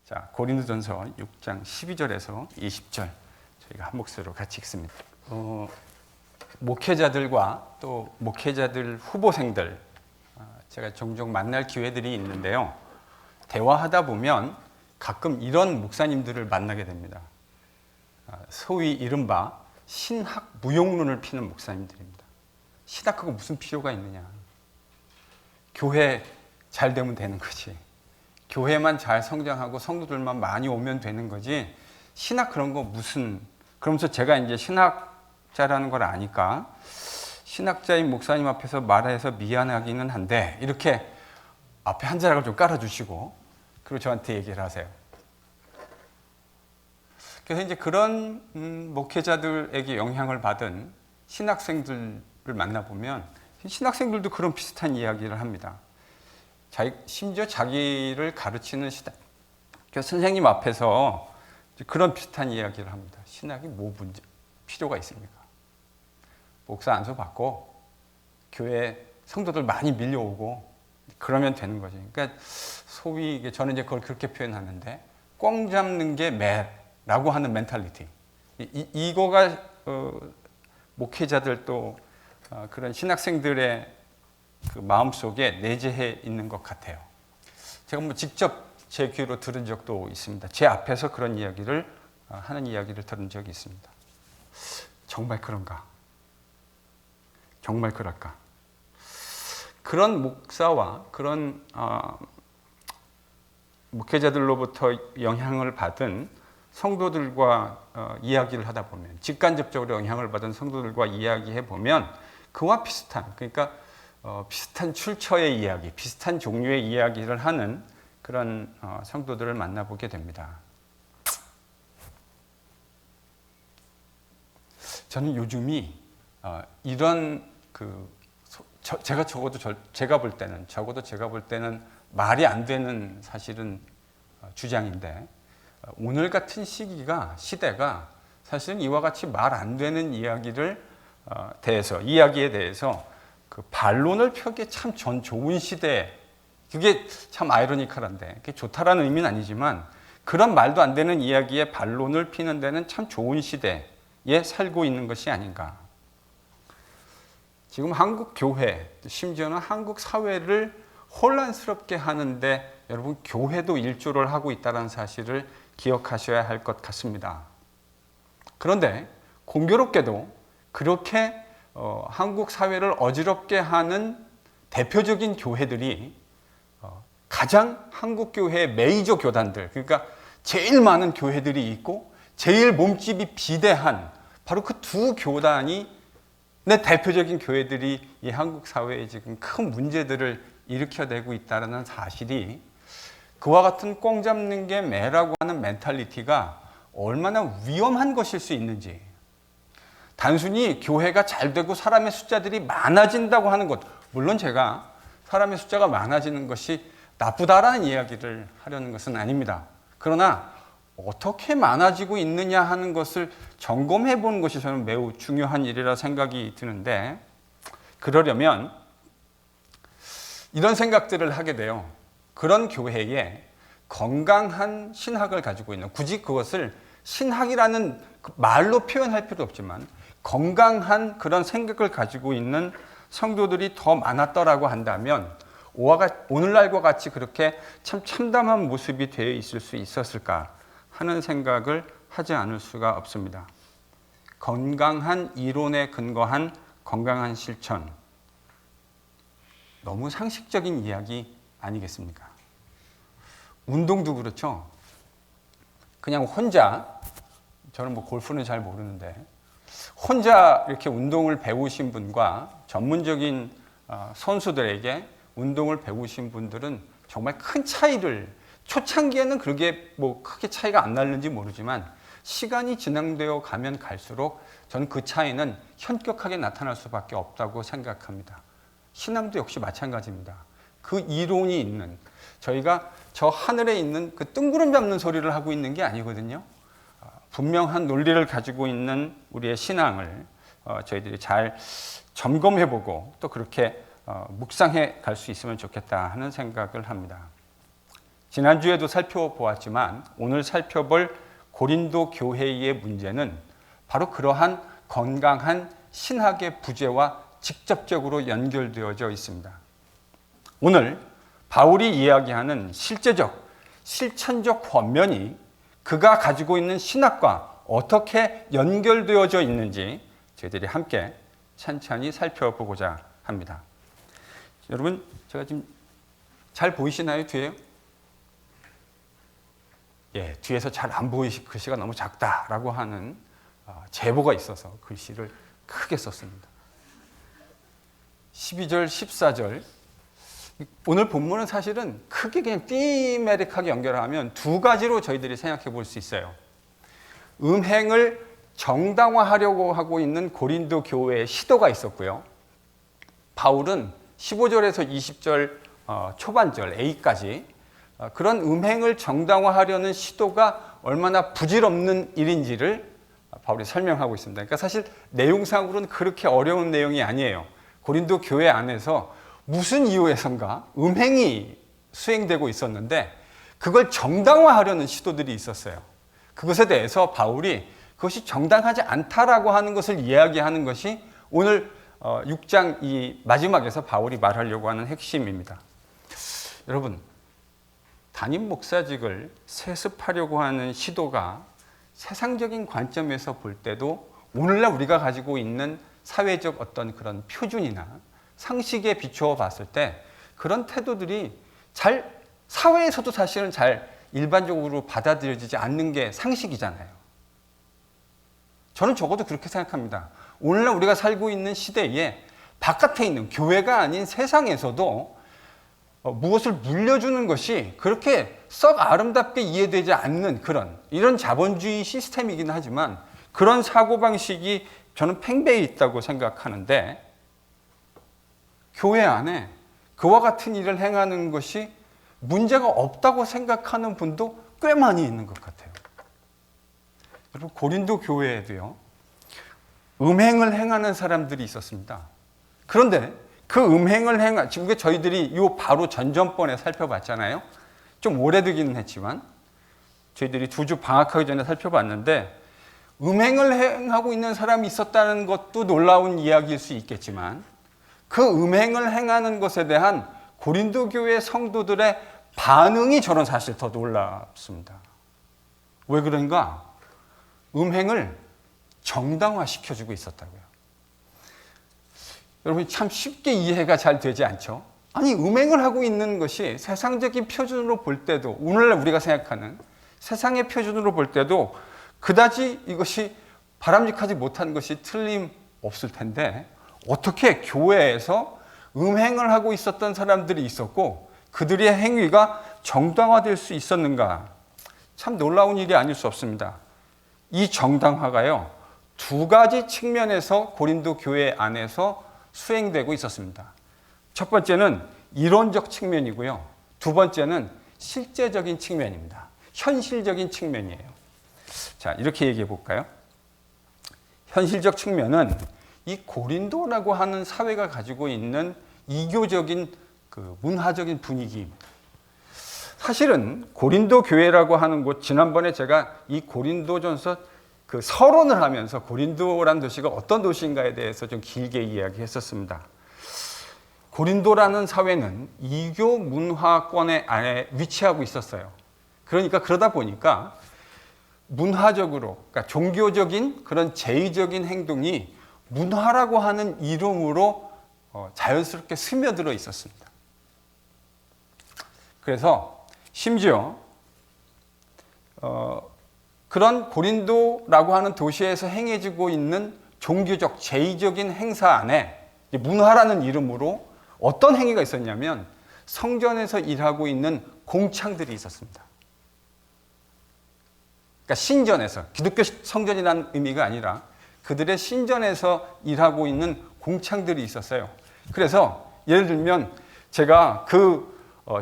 자, 고린도전서 6장 12절에서 20절 저희가 한 목소리로 같이 읽습니다. 목회자들과 또 목회자들 후보생들 제가 종종 만날 기회들이 있는데요. 대화하다 보면 가끔 이런 목사님들을 만나게 됩니다. 소위 이른바 신학 무용론을 피는 목사님들입니다. 신학하고 무슨 필요가 있느냐. 교회 잘 되면 되는 거지. 교회만 잘 성장하고 성도들만 많이 오면 되는 거지. 신학 그런 거 무슨. 그러면서 제가 이제 신학자라는 걸 아니까 신학자인 목사님 앞에서 말해서 미안하기는 한데 이렇게 앞에 한 자락을 좀 깔아주시고 그리고 저한테 얘기를 하세요. 그래서 이제 그런 목회자들에게 영향을 받은 신학생들을 만나보면 신학생들도 그런 비슷한 이야기를 합니다. 심지어 자기를 가르치는 선생님 앞에서 그런 비슷한 이야기를 합니다. 신학이 뭐 문제, 필요가 있습니까? 목사 안수 받고 교회 성도들 많이 밀려오고 그러면 되는 거지. 그러니까 소위 저는 이제 그걸 그렇게 표현하는데 꽝 잡는 게 매라고 하는 멘탈리티. 이거가 목회자들 또 그런 신학생들의 그 마음속에 내재해 있는 것 같아요. 제가 뭐 직접 제 귀로 들은 적도 있습니다. 제 앞에서 그런 이야기를 하는 이야기를 들은 적이 있습니다. 정말 그런가? 정말 그럴까? 그런 목사와 그런 목회자들로부터 영향을 받은 성도들과 이야기를 하다 보면 직간접적으로 영향을 받은 성도들과 이야기해 보면 그와 비슷한 그러니까 비슷한 출처의 이야기, 비슷한 종류의 이야기를 하는 그런 성도들을 만나보게 됩니다. 저는 요즘이 이런 제가 볼 때는 말이 안 되는 사실은 주장인데 오늘 같은 시대가 사실은 이와 같이 말 안 되는 이야기에 대해서 그 반론을 펴기에 참 좋은 시대, 그게 참 아이러니컬한데 그게 좋다라는 의미는 아니지만 그런 말도 안 되는 이야기에 반론을 피는 데는 참 좋은 시대에 살고 있는 것이 아닌가. 지금 한국 교회, 심지어는 한국 사회를 혼란스럽게 하는데 여러분 교회도 일조를 하고 있다는 사실을 기억하셔야 할 것 같습니다. 그런데 공교롭게도 그렇게 한국 사회를 어지럽게 하는 대표적인 교회들이 가장 한국 교회의 메이저 교단들, 그러니까 제일 많은 교회들이 있고 제일 몸집이 비대한 바로 그 두 교단이 대표적인 교회들이 이 한국 사회에 지금 큰 문제들을 일으켜내고 있다는 사실이 그와 같은 꽁 잡는 게 매라고 하는 멘탈리티가 얼마나 위험한 것일 수 있는지. 단순히 교회가 잘 되고 사람의 숫자들이 많아진다고 하는 것, 물론 제가 사람의 숫자가 많아지는 것이 나쁘다라는 이야기를 하려는 것은 아닙니다. 그러나 어떻게 많아지고 있느냐 하는 것을 점검해 보는 것이 저는 매우 중요한 일이라 생각이 드는데 그러려면 이런 생각들을 하게 돼요. 그런 교회에 건강한 신학을 가지고 있는, 굳이 그것을 신학이라는 말로 표현할 필요 없지만 건강한 그런 생각을 가지고 있는 성도들이 더 많았더라고 한다면 오늘날과 같이 그렇게 참 참담한 모습이 되어 있을 수 있었을까 하는 생각을 하지 않을 수가 없습니다. 건강한 이론에 근거한 건강한 실천, 너무 상식적인 이야기 아니겠습니까? 운동도 그렇죠. 그냥 혼자, 저는 뭐 골프는 잘 모르는데 혼자 이렇게 운동을 배우신 분과 전문적인 선수들에게 운동을 배우신 분들은 정말 큰 차이를, 초창기에는 그렇게 뭐 크게 차이가 안 나는지 모르지만 시간이 진행되어 가면 갈수록 저는 그 차이는 현격하게 나타날 수밖에 없다고 생각합니다. 신앙도 역시 마찬가지입니다. 그 이론이 있는, 저희가 저 하늘에 있는 그 뜬구름 잡는 소리를 하고 있는 게 아니거든요. 분명한 논리를 가지고 있는 우리의 신앙을 저희들이 잘 점검해보고 또 그렇게 묵상해 갈 수 있으면 좋겠다 하는 생각을 합니다. 지난주에도 살펴보았지만 오늘 살펴볼 고린도 교회의 문제는 바로 그러한 건강한 신학의 부재와 직접적으로 연결되어져 있습니다. 오늘 바울이 이야기하는 실제적, 실천적 권면이 그가 가지고 있는 신학과 어떻게 연결되어져 있는지 저희들이 함께 천천히 살펴보고자 합니다. 여러분, 제가 지금 잘 보이시나요, 뒤에요? 예, 뒤에서 잘 안 보이시, 글씨가 너무 작다라고 하는 제보가 있어서 글씨를 크게 썼습니다. 12절, 14절. 오늘 본문은 사실은 크게 그냥 띠메릭하게 연결하면 두 가지로 저희들이 생각해 볼 수 있어요. 음행을 정당화하려고 하고 있는 고린도 교회의 시도가 있었고요. 바울은 15절에서 20절 초반절 A까지 그런 음행을 정당화하려는 시도가 얼마나 부질없는 일인지를 바울이 설명하고 있습니다. 그러니까 사실 내용상으로는 그렇게 어려운 내용이 아니에요. 고린도 교회 안에서 무슨 이유에선가 음행이 수행되고 있었는데 그걸 정당화하려는 시도들이 있었어요. 그것에 대해서 바울이 그것이 정당하지 않다라고 하는 것을 이야기하는 것이 오늘 6장 이 마지막에서 바울이 말하려고 하는 핵심입니다. 여러분, 담임 목사직을 세습하려고 하는 시도가 세상적인 관점에서 볼 때도 오늘날 우리가 가지고 있는 사회적 어떤 그런 표준이나 상식에 비추어 봤을 때 그런 태도들이 잘 사회에서도 사실은 잘 일반적으로 받아들여지지 않는 게 상식이잖아요. 저는 적어도 그렇게 생각합니다. 오늘날 우리가 살고 있는 시대에 바깥에 있는 교회가 아닌 세상에서도 무엇을 물려주는 것이 그렇게 썩 아름답게 이해되지 않는 이런 자본주의 시스템이긴 하지만 그런 사고방식이 저는 팽배해 있다고 생각하는데 교회 안에 그와 같은 일을 행하는 것이 문제가 없다고 생각하는 분도 꽤 많이 있는 것 같아요. 여러분, 고린도 교회에도요, 음행을 행하는 사람들이 있었습니다. 그런데 그 음행을 지금 저희들이 요 바로 전전번에 살펴봤잖아요. 좀 오래되기는 했지만 저희들이 2주 방학하기 전에 살펴봤는데 음행을 행하고 있는 사람이 있었다는 것도 놀라운 이야기일 수 있겠지만 그 음행을 행하는 것에 대한 고린도 교회 성도들의 반응이 저는 사실 더 놀랍습니다. 왜 그런가? 음행을 정당화시켜주고 있었다고요. 여러분, 참 쉽게 이해가 잘 되지 않죠? 아니, 음행을 하고 있는 것이 세상적인 표준으로 볼 때도 오늘날 우리가 생각하는 세상의 표준으로 볼 때도 그다지 이것이 바람직하지 못한 것이 틀림없을 텐데 어떻게 교회에서 음행을 하고 있었던 사람들이 있었고 그들의 행위가 정당화될 수 있었는가? 참 놀라운 일이 아닐 수 없습니다. 이 정당화가요, 두 가지 측면에서 고린도 교회 안에서 수행되고 있었습니다. 첫 번째는 이론적 측면이고요. 두 번째는 실제적인 측면입니다. 현실적인 측면이에요. 자, 이렇게 얘기해 볼까요? 현실적 측면은 이 고린도라고 하는 사회가 가지고 있는 이교적인 그 문화적인 분위기입니다. 사실은 고린도 교회라고 하는 곳, 지난번에 제가 이 고린도전서 그 서론을 하면서 고린도라는 도시가 어떤 도시인가에 대해서 좀 길게 이야기했었습니다. 고린도라는 사회는 이교 문화권의 안에 위치하고 있었어요. 그러니까 그러다 보니까 문화적으로, 그러니까 종교적인 그런 제의적인 행동이 문화라고 하는 이름으로 자연스럽게 스며들어 있었습니다. 그래서 심지어 그런 고린도라고 하는 도시에서 행해지고 있는 종교적, 제의적인 행사 안에 문화라는 이름으로 어떤 행위가 있었냐면 성전에서 일하고 있는 공창들이 있었습니다. 그러니까 신전에서, 기독교 성전이라는 의미가 아니라 그들의 신전에서 일하고 있는 공창들이 있었어요. 그래서 예를 들면 제가 그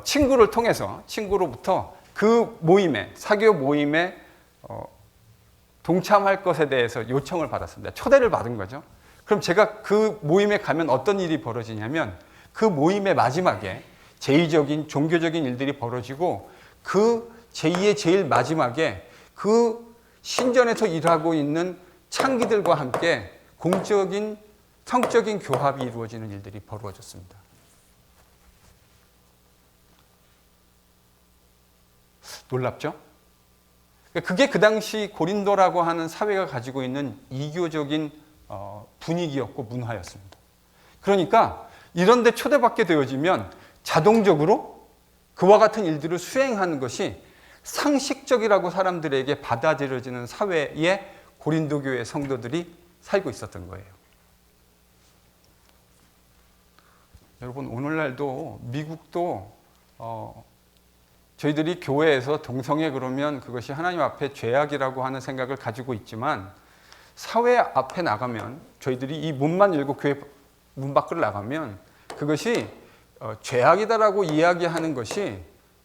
친구를 통해서 친구로부터 그 모임에, 사교 모임에 동참할 것에 대해서 요청을 받았습니다. 초대를 받은 거죠. 그럼 제가 그 모임에 가면 어떤 일이 벌어지냐면 그 모임의 마지막에 제의적인 종교적인 일들이 벌어지고 그 제2의 제일 마지막에 그 신전에서 일하고 있는 창기들과 함께 공적인 성적인 교합이 이루어지는 일들이 벌어졌습니다. 놀랍죠? 그게 그 당시 고린도라고 하는 사회가 가지고 있는 이교적인 분위기였고 문화였습니다. 그러니까 이런 데 초대받게 되어지면 자동적으로 그와 같은 일들을 수행하는 것이 상식적이라고 사람들에게 받아들여지는 사회에 고린도 교회 성도들이 살고 있었던 거예요. 여러분, 오늘날도 미국도 저희들이 교회에서 동성애 그러면 그것이 하나님 앞에 죄악이라고 하는 생각을 가지고 있지만 사회 앞에 나가면 저희들이 이 문만 열고 교회 문 밖으로 나가면 그것이 죄악이다라고 이야기하는 것이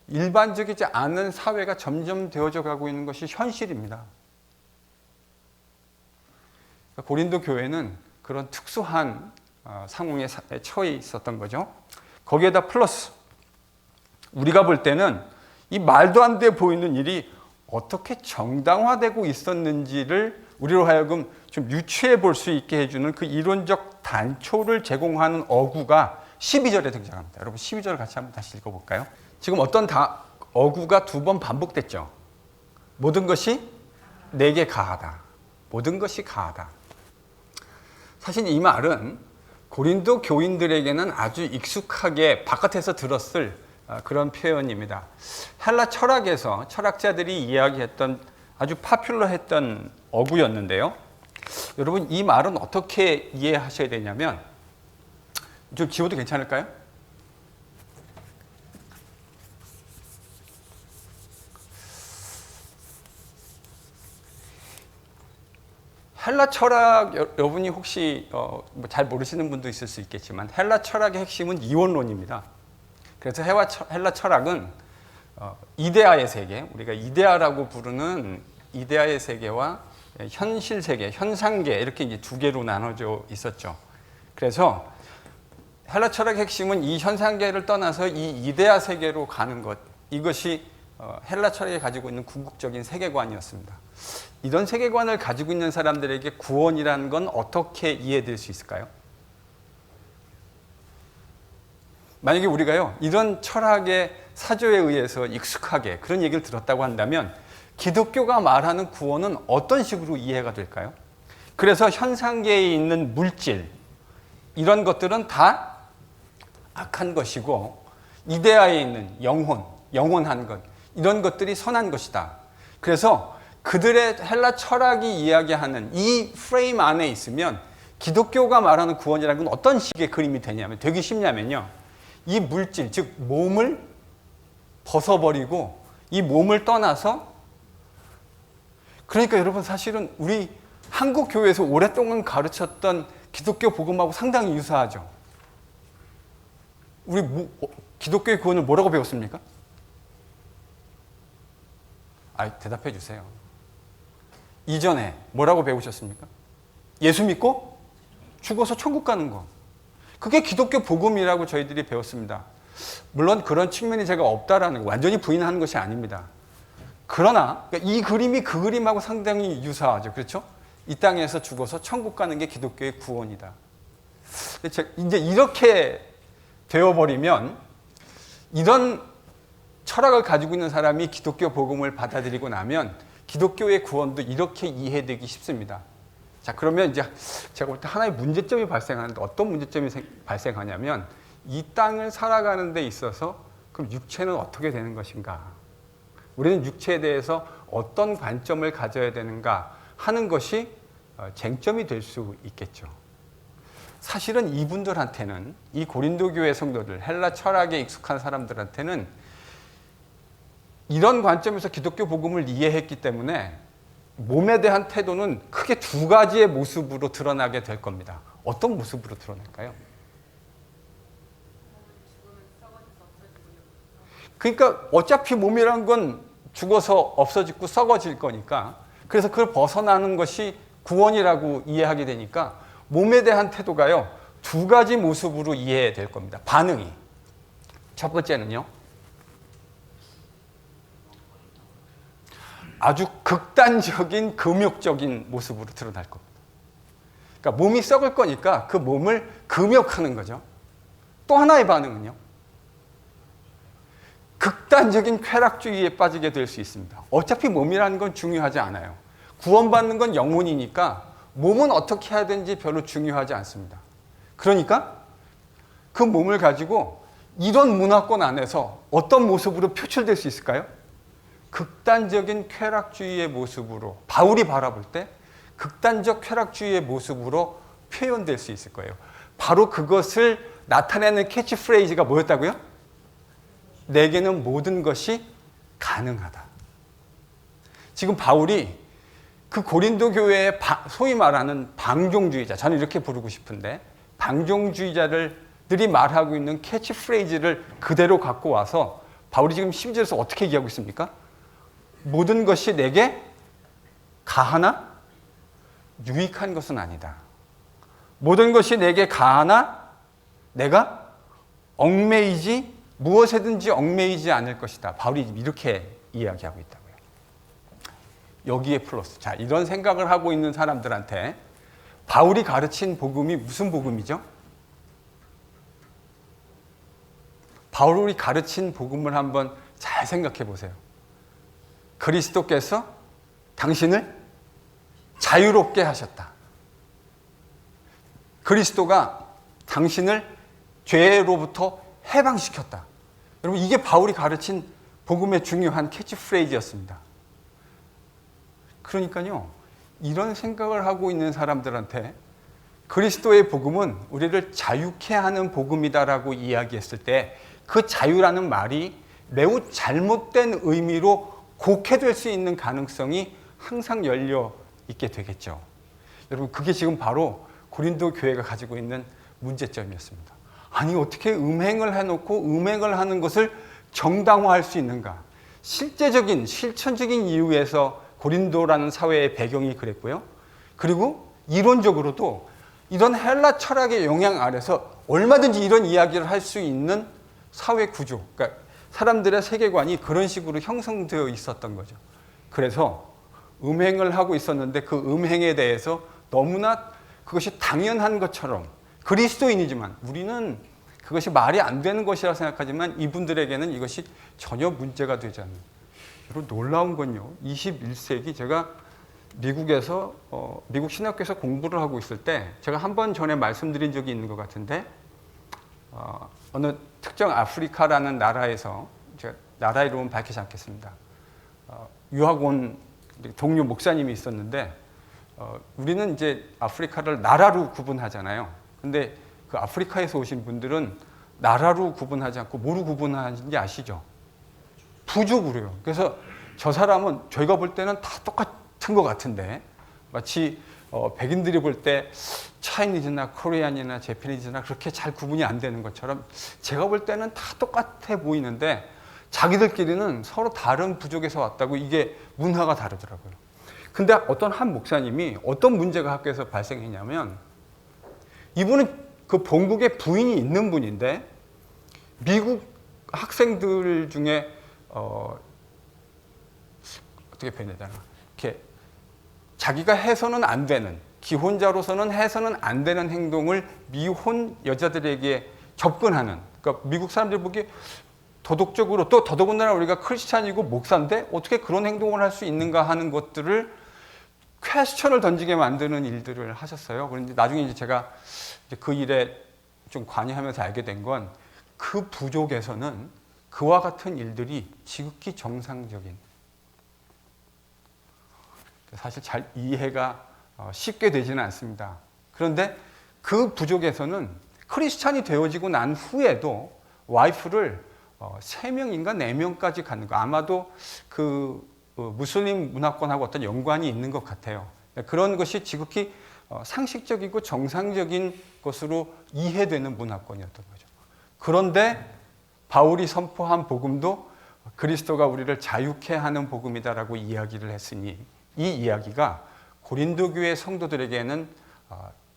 일반적이지 않은 사회가 점점 되어져 가고 있는 것이 현실입니다. 고린도 교회는 그런 특수한 상황에 처해 있었던 거죠. 거기에다 플러스 우리가 볼 때는 이 말도 안 돼 보이는 일이 어떻게 정당화되고 있었는지를 우리로 하여금 좀 유추해 볼 수 있게 해주는 그 이론적 단초를 제공하는 어구가 12절에 등장합니다. 여러분 12절 같이 한번 다시 읽어볼까요? 지금 어떤 어구가 두 번 반복됐죠. 모든 것이 내게 가하다. 모든 것이 가하다. 사실 이 말은 고린도 교인들에게는 아주 익숙하게 바깥에서 들었을 그런 표현입니다. 헬라 철학에서 철학자들이 이야기했던 아주 파퓰러했던 어구였는데요. 여러분 이 말은 어떻게 이해하셔야 되냐면 좀 지워도 괜찮을까요? 헬라 철학 여러분이 혹시 잘 모르시는 분도 있을 수 있겠지만 헬라 철학의 핵심은 이원론입니다. 그래서 헬라 철학은 이데아의 세계, 우리가 이데아라고 부르는 이데아의 세계와 현실 세계, 현상계 이렇게 이제 두 개로 나눠져 있었죠. 그래서 헬라 철학의 핵심은 이 현상계를 떠나서 이 이데아 세계로 가는 것, 이것이 헬라 철학이 가지고 있는 궁극적인 세계관이었습니다. 이런 세계관을 가지고 있는 사람들에게 구원이라는 건 어떻게 이해될 수 있을까요? 만약에 우리가요, 이런 철학의 사조에 의해서 익숙하게 그런 얘기를 들었다고 한다면 기독교가 말하는 구원은 어떤 식으로 이해가 될까요? 그래서 현상계에 있는 물질, 이런 것들은 다 악한 것이고 이데아에 있는 영원한 것, 이런 것들이 선한 것이다. 그래서 그들의 헬라 철학이 이야기하는 이 프레임 안에 있으면 기독교가 말하는 구원이라는 건 어떤 식의 그림이 되기 쉽냐면요. 이 물질, 즉 몸을 벗어버리고 이 몸을 떠나서, 그러니까 여러분 사실은 우리 한국 교회에서 오랫동안 가르쳤던 기독교 복음하고 상당히 유사하죠. 우리 기독교의 구원을 뭐라고 배웠습니까? 대답해 주세요. 이전에 뭐라고 배우셨습니까? 예수 믿고 죽어서 천국 가는 거. 그게 기독교 복음이라고 저희들이 배웠습니다. 물론 그런 측면이 제가 없다라는 거, 완전히 부인하는 것이 아닙니다. 그러나 이 그림이 그 그림하고 상당히 유사하죠. 그렇죠? 이 땅에서 죽어서 천국 가는 게 기독교의 구원이다. 이제 이렇게 되어버리면 이런 철학을 가지고 있는 사람이 기독교 복음을 받아들이고 나면 기독교의 구원도 이렇게 이해되기 쉽습니다. 자, 그러면 이제 제가 볼 때 하나의 문제점이 발생하는데 어떤 문제점이 발생하냐면 이 땅을 살아가는 데 있어서 그럼 육체는 어떻게 되는 것인가? 우리는 육체에 대해서 어떤 관점을 가져야 되는가 하는 것이 쟁점이 될 수 있겠죠. 사실은 이분들한테는, 이 고린도 교회 성도들, 헬라 철학에 익숙한 사람들한테는 이런 관점에서 기독교 복음을 이해했기 때문에 몸에 대한 태도는 크게 두 가지의 모습으로 드러나게 될 겁니다. 어떤 모습으로 드러날까요? 그러니까 어차피 몸이란 건 죽어서 없어지고 썩어질 거니까, 그래서 그걸 벗어나는 것이 구원이라고 이해하게 되니까 몸에 대한 태도가요, 두 가지 모습으로 이해될 겁니다. 반응이. 첫 번째는요, 아주 극단적인 금욕적인 모습으로 드러날 겁니다. 그러니까 몸이 썩을 거니까 그 몸을 금욕하는 거죠. 또 하나의 반응은요, 극단적인 쾌락주의에 빠지게 될 수 있습니다. 어차피 몸이라는 건 중요하지 않아요. 구원받는 건 영혼이니까 몸은 어떻게 해야 되는지 별로 중요하지 않습니다. 그러니까 그 몸을 가지고 이런 문화권 안에서 어떤 모습으로 표출될 수 있을까요? 극단적인 쾌락주의의 모습으로, 바울이 바라볼 때 극단적 쾌락주의의 모습으로 표현될 수 있을 거예요. 바로 그것을 나타내는 캐치프레이즈가 뭐였다고요? 내게는 모든 것이 가능하다. 지금 바울이 그 고린도 교회의 소위 말하는 방종주의자, 저는 이렇게 부르고 싶은데 방종주의자들이 말하고 있는 캐치프레이즈를 그대로 갖고 와서 바울이 지금 12절에서 어떻게 얘기하고 있습니까? 모든 것이 내게 가하나 유익한 것은 아니다. 모든 것이 내게 가하나 내가 얽매이지 무엇에든지 얽매이지 않을 것이다. 바울이 이렇게 이야기하고 있다고요. 여기에 플러스. 자, 이런 생각을 하고 있는 사람들한테 바울이 가르친 복음이 무슨 복음이죠? 바울이 가르친 복음을 한번 잘 생각해 보세요. 그리스도께서 당신을 자유롭게 하셨다. 그리스도가 당신을 죄로부터 해방시켰다. 여러분, 이게 바울이 가르친 복음의 중요한 캐치프레이즈였습니다. 그러니까요, 이런 생각을 하고 있는 사람들한테 그리스도의 복음은 우리를 자유케 하는 복음이다라고 이야기했을 때 그 자유라는 말이 매우 잘못된 의미로 곡해될 수 있는 가능성이 항상 열려 있게 되겠죠. 여러분, 그게 지금 바로 고린도 교회가 가지고 있는 문제점이었습니다. 아니, 어떻게 음행을 해놓고 음행을 하는 것을 정당화할 수 있는가? 실제적인, 실천적인 이유에서 고린도라는 사회의 배경이 그랬고요. 그리고 이론적으로도 이런 헬라 철학의 영향 아래서 얼마든지 이런 이야기를 할 수 있는 사회 구조, 그러니까 사람들의 세계관이 그런 식으로 형성되어 있었던 거죠. 그래서 음행을 하고 있었는데 그 음행에 대해서 너무나 그것이 당연한 것처럼, 그리스도인이지만 우리는 그것이 말이 안 되는 것이라 생각하지만 이분들에게는 이것이 전혀 문제가 되지 않는. 여러분, 놀라운 건요, 21세기 제가 미국에서 미국 신학교에서 공부를 하고 있을 때 제가 한 번 전에 말씀드린 적이 있는 것 같은데 어느 특정 아프리카라는 나라에서, 제가 나라 이름은 밝히지 않겠습니다. 유학 온 동료 목사님이 있었는데 우리는 이제 아프리카를 나라로 구분하잖아요. 근데 그 아프리카에서 오신 분들은 나라로 구분하지 않고 뭐로 구분하는지 아시죠? 부족으로요. 그래서 저 사람은 저희가 볼 때는 다 똑같은 것 같은데 마치 백인들이 볼 때 차이니즈나 코리안이나 재패니즈나 그렇게 잘 구분이 안 되는 것처럼 제가 볼 때는 다 똑같아 보이는데 자기들끼리는 서로 다른 부족에서 왔다고, 이게 문화가 다르더라고요. 근데 어떤 한 목사님이 어떤 문제가 학교에서 발생했냐면, 이분은 그 본국에 부인이 있는 분인데 미국 학생들 중에 어떻게 표현해야 되나, 이렇게 자기가 해서는 안 되는, 기혼자로서는 해서는 안 되는 행동을 미혼 여자들에게 접근하는, 그러니까 미국 사람들 보기에 도덕적으로, 또 더더군다나 우리가 크리스찬이고 목사인데 어떻게 그런 행동을 할 수 있는가 하는 것들을 퀘스천을 던지게 만드는 일들을 하셨어요. 그런데 나중에 이제 제가 그 일에 좀 관여하면서 알게 된 건, 그 부족에서는 그와 같은 일들이 지극히 정상적인, 사실 잘 이해가 쉽게 되지는 않습니다. 그런데 그 부족에서는 크리스찬이 되어지고 난 후에도 와이프를 3명인가 4명까지 갖는 거, 아마도 그 무슬림 문화권하고 어떤 연관이 있는 것 같아요. 그런 것이 지극히 상식적이고 정상적인 것으로 이해되는 문화권이었던 거죠. 그런데 바울이 선포한 복음도 그리스도가 우리를 자유케 하는 복음이다라고 이야기를 했으니, 이 이야기가 고린도 교회 성도들에게는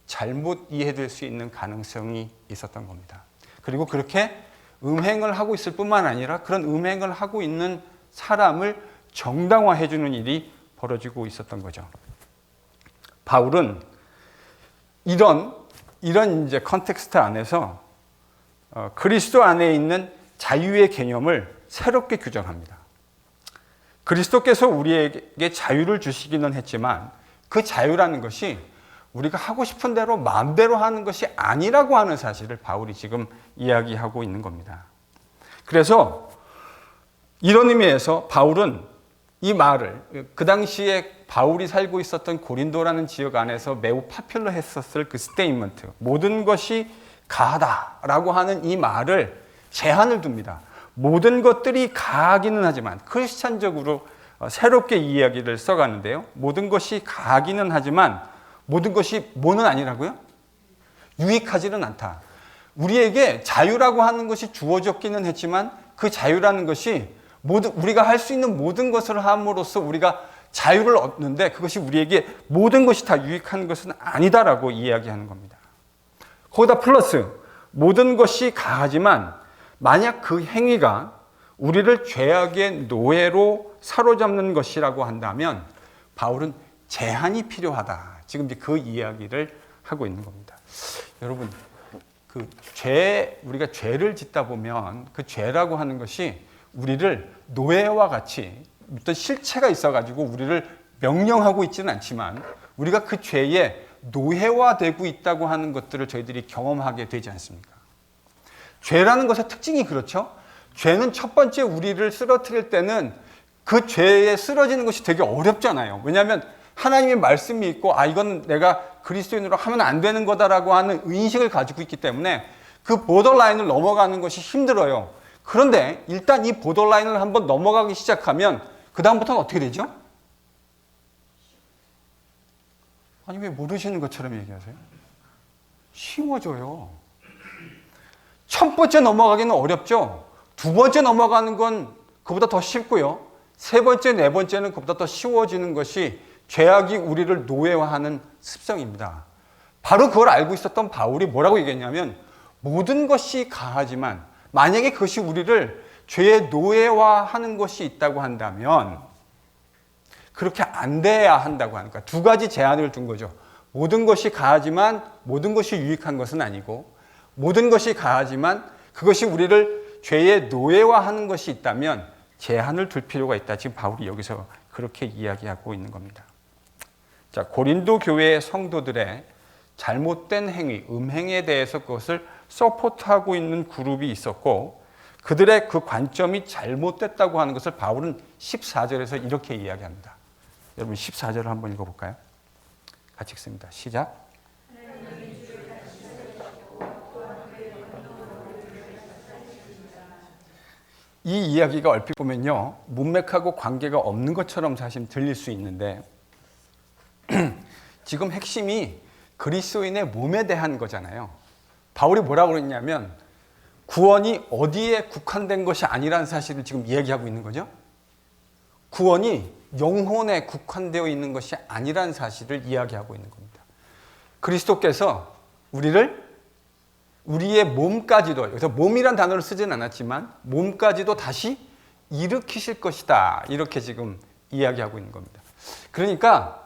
잘못 이해될 수 있는 가능성이 있었던 겁니다. 그리고 그렇게 음행을 하고 있을 뿐만 아니라 그런 음행을 하고 있는 사람을 정당화해 주는 일이 벌어지고 있었던 거죠. 바울은 이런 이제 컨텍스트 안에서 그리스도 안에 있는 자유의 개념을 새롭게 규정합니다. 그리스도께서 우리에게 자유를 주시기는 했지만 그 자유라는 것이 우리가 하고 싶은 대로 마음대로 하는 것이 아니라고 하는 사실을 바울이 지금 이야기하고 있는 겁니다. 그래서 이런 의미에서 바울은 이 말을 그 당시에 바울이 살고 있었던 고린도라는 지역 안에서 매우 파퓰러했었을 그 스테이트먼트, 모든 것이 가하다라고 하는 이 말을 제한을 둡니다. 모든 것들이 가하기는 하지만, 크리스찬적으로 새롭게 이야기를 써가는데요. 모든 것이 가하기는 하지만 모든 것이 뭐는 아니라고요? 유익하지는 않다. 우리에게 자유라고 하는 것이 주어졌기는 했지만 그 자유라는 것이 우리가 할 수 있는 모든 것을 함으로써 우리가 자유를 얻는데 그것이 우리에게 모든 것이 다 유익한 것은 아니다라고 이야기하는 겁니다. 거기다 플러스 모든 것이 가하지만 만약 그 행위가 우리를 죄악의 노예로 사로잡는 것이라고 한다면 바울은 제한이 필요하다. 지금 이제 그 이야기를 하고 있는 겁니다. 여러분, 우리가 죄를 짓다 보면 그 죄라고 하는 것이 우리를 노예와 같이 어떤 실체가 있어가지고 우리를 명령하고 있지는 않지만 우리가 그 죄에 노예화되고 있다고 하는 것들을 저희들이 경험하게 되지 않습니까? 죄라는 것의 특징이 그렇죠. 죄는 첫 번째 우리를 쓰러뜨릴 때는 그 죄에 쓰러지는 것이 되게 어렵잖아요. 왜냐하면 하나님의 말씀이 있고 이건 내가 그리스도인으로 하면 안 되는 거다라고 하는 의식을 가지고 있기 때문에 그 보더라인을 넘어가는 것이 힘들어요. 그런데 일단 이 보더라인을 한번 넘어가기 시작하면 그 다음부터는 어떻게 되죠? 아니 왜 모르시는 것처럼 얘기하세요? 쉬워져요. 첫 번째 넘어가기는 어렵죠. 두 번째 넘어가는 건 그보다 더 쉽고요. 세 번째, 네 번째는 그보다 더 쉬워지는 것이 죄악이 우리를 노예화하는 습성입니다. 바로 그걸 알고 있었던 바울이 뭐라고 얘기했냐면 모든 것이 가하지만 만약에 그것이 우리를 죄의 노예화하는 것이 있다고 한다면 그렇게 안 돼야 한다고 하니까 두 가지 제한을 둔 거죠. 모든 것이 가하지만 모든 것이 유익한 것은 아니고 모든 것이 가하지만 그것이 우리를 죄의 노예화하는 것이 있다면 제한을 둘 필요가 있다. 지금 바울이 여기서 그렇게 이야기하고 있는 겁니다. 자, 고린도 교회의 성도들의 잘못된 행위, 음행에 대해서 그것을 서포트하고 있는 그룹이 있었고 그들의 그 관점이 잘못됐다고 하는 것을 바울은 14절에서 이렇게 이야기합니다. 여러분 14절을 한번 읽어볼까요? 같이 읽습니다. 시작. 이 이야기가 얼핏 보면요 문맥하고 관계가 없는 것처럼 사실 들릴 수 있는데 지금 핵심이 그리스도인의 몸에 대한 거잖아요. 바울이 뭐라고 그랬냐면 구원이 어디에 국한된 것이 아니라는 사실을 지금 이야기하고 있는 거죠. 구원이 영혼에 국한되어 있는 것이 아니라는 사실을 이야기하고 있는 겁니다. 그리스도께서 우리의 몸까지도, 여기서 몸이란 단어를 쓰지는 않았지만 몸까지도 다시 일으키실 것이다. 이렇게 지금 이야기하고 있는 겁니다. 그러니까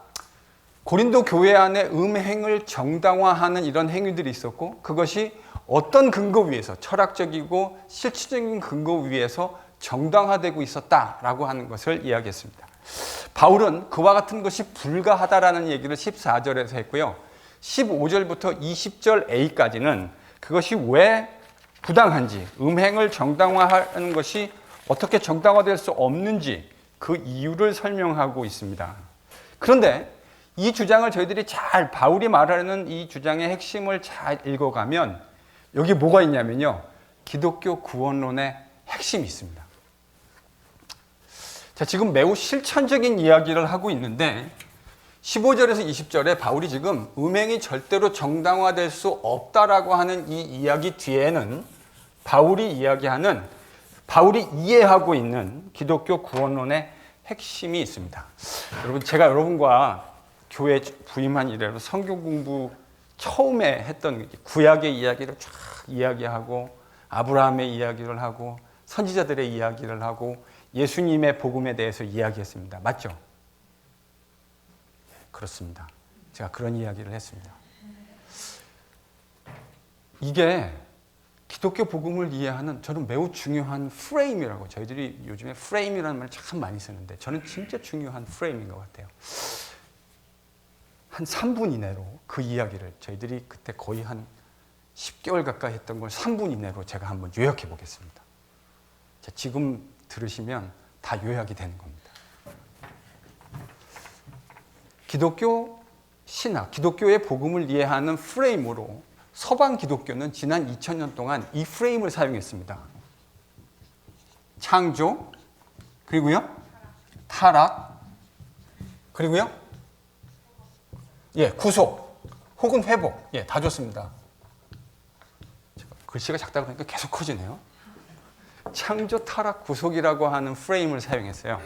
고린도 교회 안에 음행을 정당화하는 이런 행위들이 있었고 그것이 어떤 근거 위에서 철학적이고 실질적인 근거 위에서 정당화되고 있었다라고 하는 것을 이야기했습니다. 바울은 그와 같은 것이 불가하다라는 얘기를 14절에서 했고요. 15절부터 20절 A까지는 그것이 왜 부당한지, 음행을 정당화하는 것이 어떻게 정당화될 수 없는지 그 이유를 설명하고 있습니다. 그런데 이 주장을 저희들이 바울이 말하는 이 주장의 핵심을 잘 읽어가면 여기 뭐가 있냐면요. 기독교 구원론의 핵심이 있습니다. 자, 지금 매우 실천적인 이야기를 하고 있는데 15절에서 20절에 바울이 지금 음행이 절대로 정당화될 수 없다라고 하는 이 이야기 뒤에는 바울이 이해하고 있는 기독교 구원론의 핵심이 있습니다. 여러분, 제가 여러분과 교회 부임한 이래로 성경 공부 처음에 했던 구약의 이야기를 쫙 이야기하고 아브라함의 이야기를 하고 선지자들의 이야기를 하고 예수님의 복음에 대해서 이야기했습니다. 맞죠? 그렇습니다. 제가 그런 이야기를 했습니다. 이게 기독교 복음을 이해하는 저는 매우 중요한 프레임이라고, 저희들이 요즘에 프레임이라는 말을 참 많이 쓰는데 저는 진짜 중요한 프레임인 것 같아요. 한 3분 이내로 그 이야기를, 저희들이 그때 거의 한 10개월 가까이 했던 걸 3분 이내로 제가 한번 요약해 보겠습니다. 자, 지금 들으시면 다 요약이 되는 겁니다. 기독교 신학, 기독교의 복음을 이해하는 프레임으로 서방 기독교는 지난 2000년 동안 이 프레임을 사용했습니다. 창조, 그리고요 타락, 그리고요 구속 혹은 회복, 다 좋습니다. 글씨가 작다 보니까 계속 커지네요. 창조, 타락, 구속이라고 하는 프레임을 사용했어요.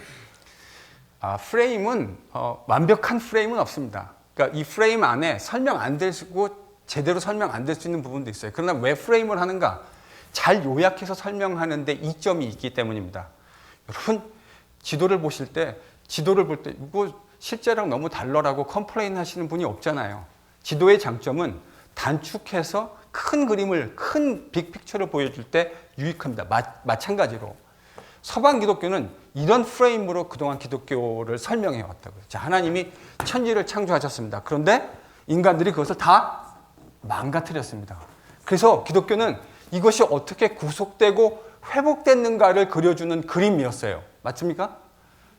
프레임은 완벽한 프레임은 없습니다. 그러니까 이 프레임 안에 설명 안 되고 제대로 설명 안 될 수 있는 부분도 있어요. 그러나 왜 프레임을 하는가? 잘 요약해서 설명하는데 이점이 있기 때문입니다. 여러분, 지도를 보실 때, 지도를 볼 때 이거 실제랑 너무 달라라고 컴플레인 하시는 분이 없잖아요. 지도의 장점은 단축해서 큰 그림을, 큰 빅픽처를 보여줄 때 유익합니다. 마찬가지로 서방 기독교는 이런 프레임으로 그동안 기독교를 설명해 왔다고요. 자, 하나님이 천지를 창조하셨습니다. 그런데 인간들이 그것을 다 망가뜨렸습니다. 그래서 기독교는 이것이 어떻게 구속되고 회복됐는가를 그려주는 그림이었어요. 맞습니까?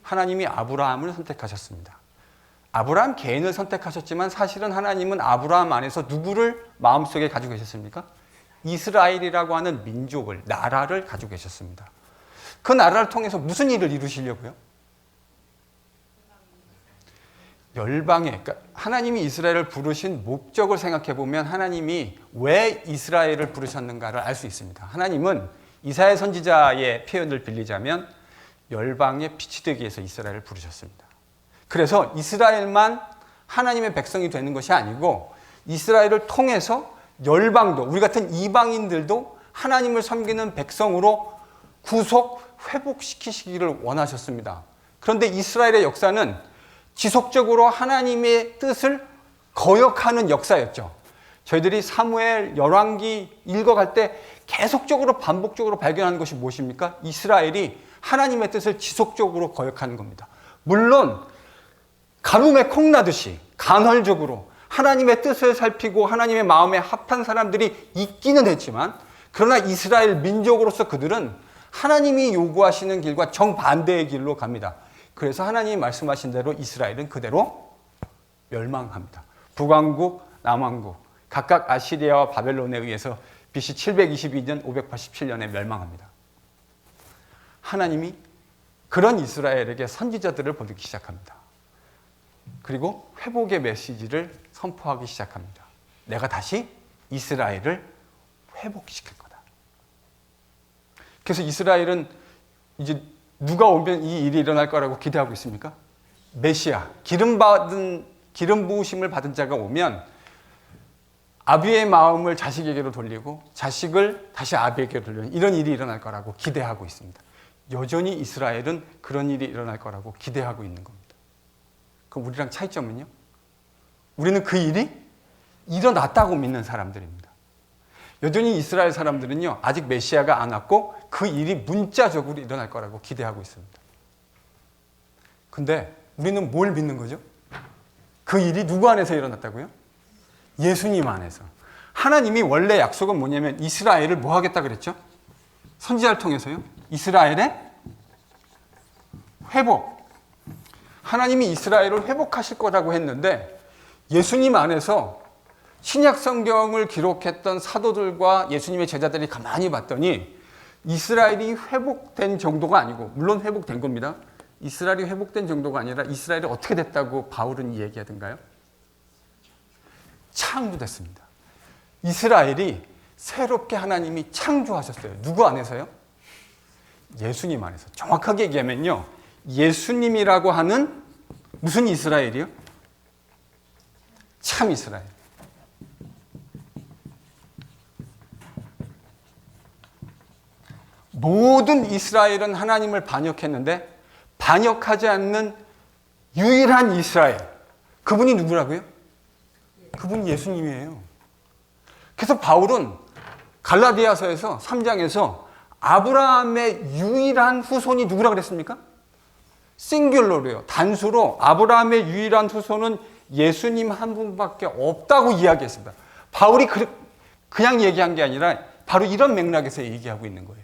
하나님이 아브라함을 선택하셨습니다. 아브라함 개인을 선택하셨지만 사실은 하나님은 아브라함 안에서 누구를 마음속에 가지고 계셨습니까? 이스라엘이라고 하는 민족을, 나라를 가지고 계셨습니다. 그 나라를 통해서 무슨 일을 이루시려고요? 열방에, 그러니까 하나님이 이스라엘을 부르신 목적을 생각해 보면 하나님이 왜 이스라엘을 부르셨는가를 알 수 있습니다. 하나님은 이사야 선지자의 표현을 빌리자면 열방의 빛이 되기 위해서 이스라엘을 부르셨습니다. 그래서 이스라엘만 하나님의 백성이 되는 것이 아니고 이스라엘을 통해서 열방도, 우리 같은 이방인들도 하나님을 섬기는 백성으로 구속, 회복시키시기를 원하셨습니다. 그런데 이스라엘의 역사는 지속적으로 하나님의 뜻을 거역하는 역사였죠. 저희들이 사무엘, 열왕기 읽어갈 때 계속적으로 반복적으로 발견하는 것이 무엇입니까? 이스라엘이 하나님의 뜻을 지속적으로 거역하는 겁니다. 물론 가뭄에 콩나듯이 간헐적으로 하나님의 뜻을 살피고 하나님의 마음에 합한 사람들이 있기는 했지만, 그러나 이스라엘 민족으로서 그들은 하나님이 요구하시는 길과 정반대의 길로 갑니다. 그래서 하나님이 말씀하신 대로 이스라엘은 그대로 멸망합니다. 북왕국, 남왕국 각각 아시리아와 바벨론에 의해서 BC 722년, 587년에 멸망합니다. 하나님이 그런 이스라엘에게 선지자들을 보내기 시작합니다. 그리고 회복의 메시지를 선포하기 시작합니다. 내가 다시 이스라엘을 회복시킬 거다. 그래서 이스라엘은 이제 누가 오면 이 일이 일어날 거라고 기대하고 있습니까? 메시아, 기름 부으심을 받은 자가 오면 아비의 마음을 자식에게로 돌리고 자식을 다시 아비에게로 돌리는 이런 일이 일어날 거라고 기대하고 있습니다. 여전히 이스라엘은 그런 일이 일어날 거라고 기대하고 있는 겁니다. 그럼 우리랑 차이점은요? 우리는 그 일이 일어났다고 믿는 사람들입니다. 여전히 이스라엘 사람들은요, 아직 메시아가 안 왔고 그 일이 문자적으로 일어날 거라고 기대하고 있습니다. 근데 우리는 뭘 믿는 거죠? 그 일이 누구 안에서 일어났다고요? 예수님 안에서. 하나님이 원래 약속은 뭐냐면 이스라엘을 뭐 하겠다 그랬죠? 선지자를 통해서요. 이스라엘의 회복. 하나님이 이스라엘을 회복하실 거라고 했는데 예수님 안에서 신약 성경을 기록했던 사도들과 예수님의 제자들이 가만히 봤더니 이스라엘이 회복된 정도가 아니고, 물론 회복된 겁니다. 이스라엘이 회복된 정도가 아니라 이스라엘이 어떻게 됐다고 바울은 얘기하던가요? 창조됐습니다. 이스라엘이 새롭게 하나님이 창조하셨어요. 누구 안에서요? 예수님 안에서. 정확하게 얘기하면요, 예수님이라고 하는 무슨 이스라엘이요? 참 이스라엘. 모든 이스라엘은 하나님을 반역했는데 반역하지 않는 유일한 이스라엘, 그분이 누구라고요? 그분이 예수님이에요. 그래서 바울은 갈라디아서에서 3장에서 아브라함의 유일한 후손이 누구라 그랬습니까? 싱귤러로요. 단수로 아브라함의 유일한 후손은 예수님 한 분밖에 없다고 이야기했습니다. 바울이 그냥 얘기한 게 아니라 바로 이런 맥락에서 얘기하고 있는 거예요.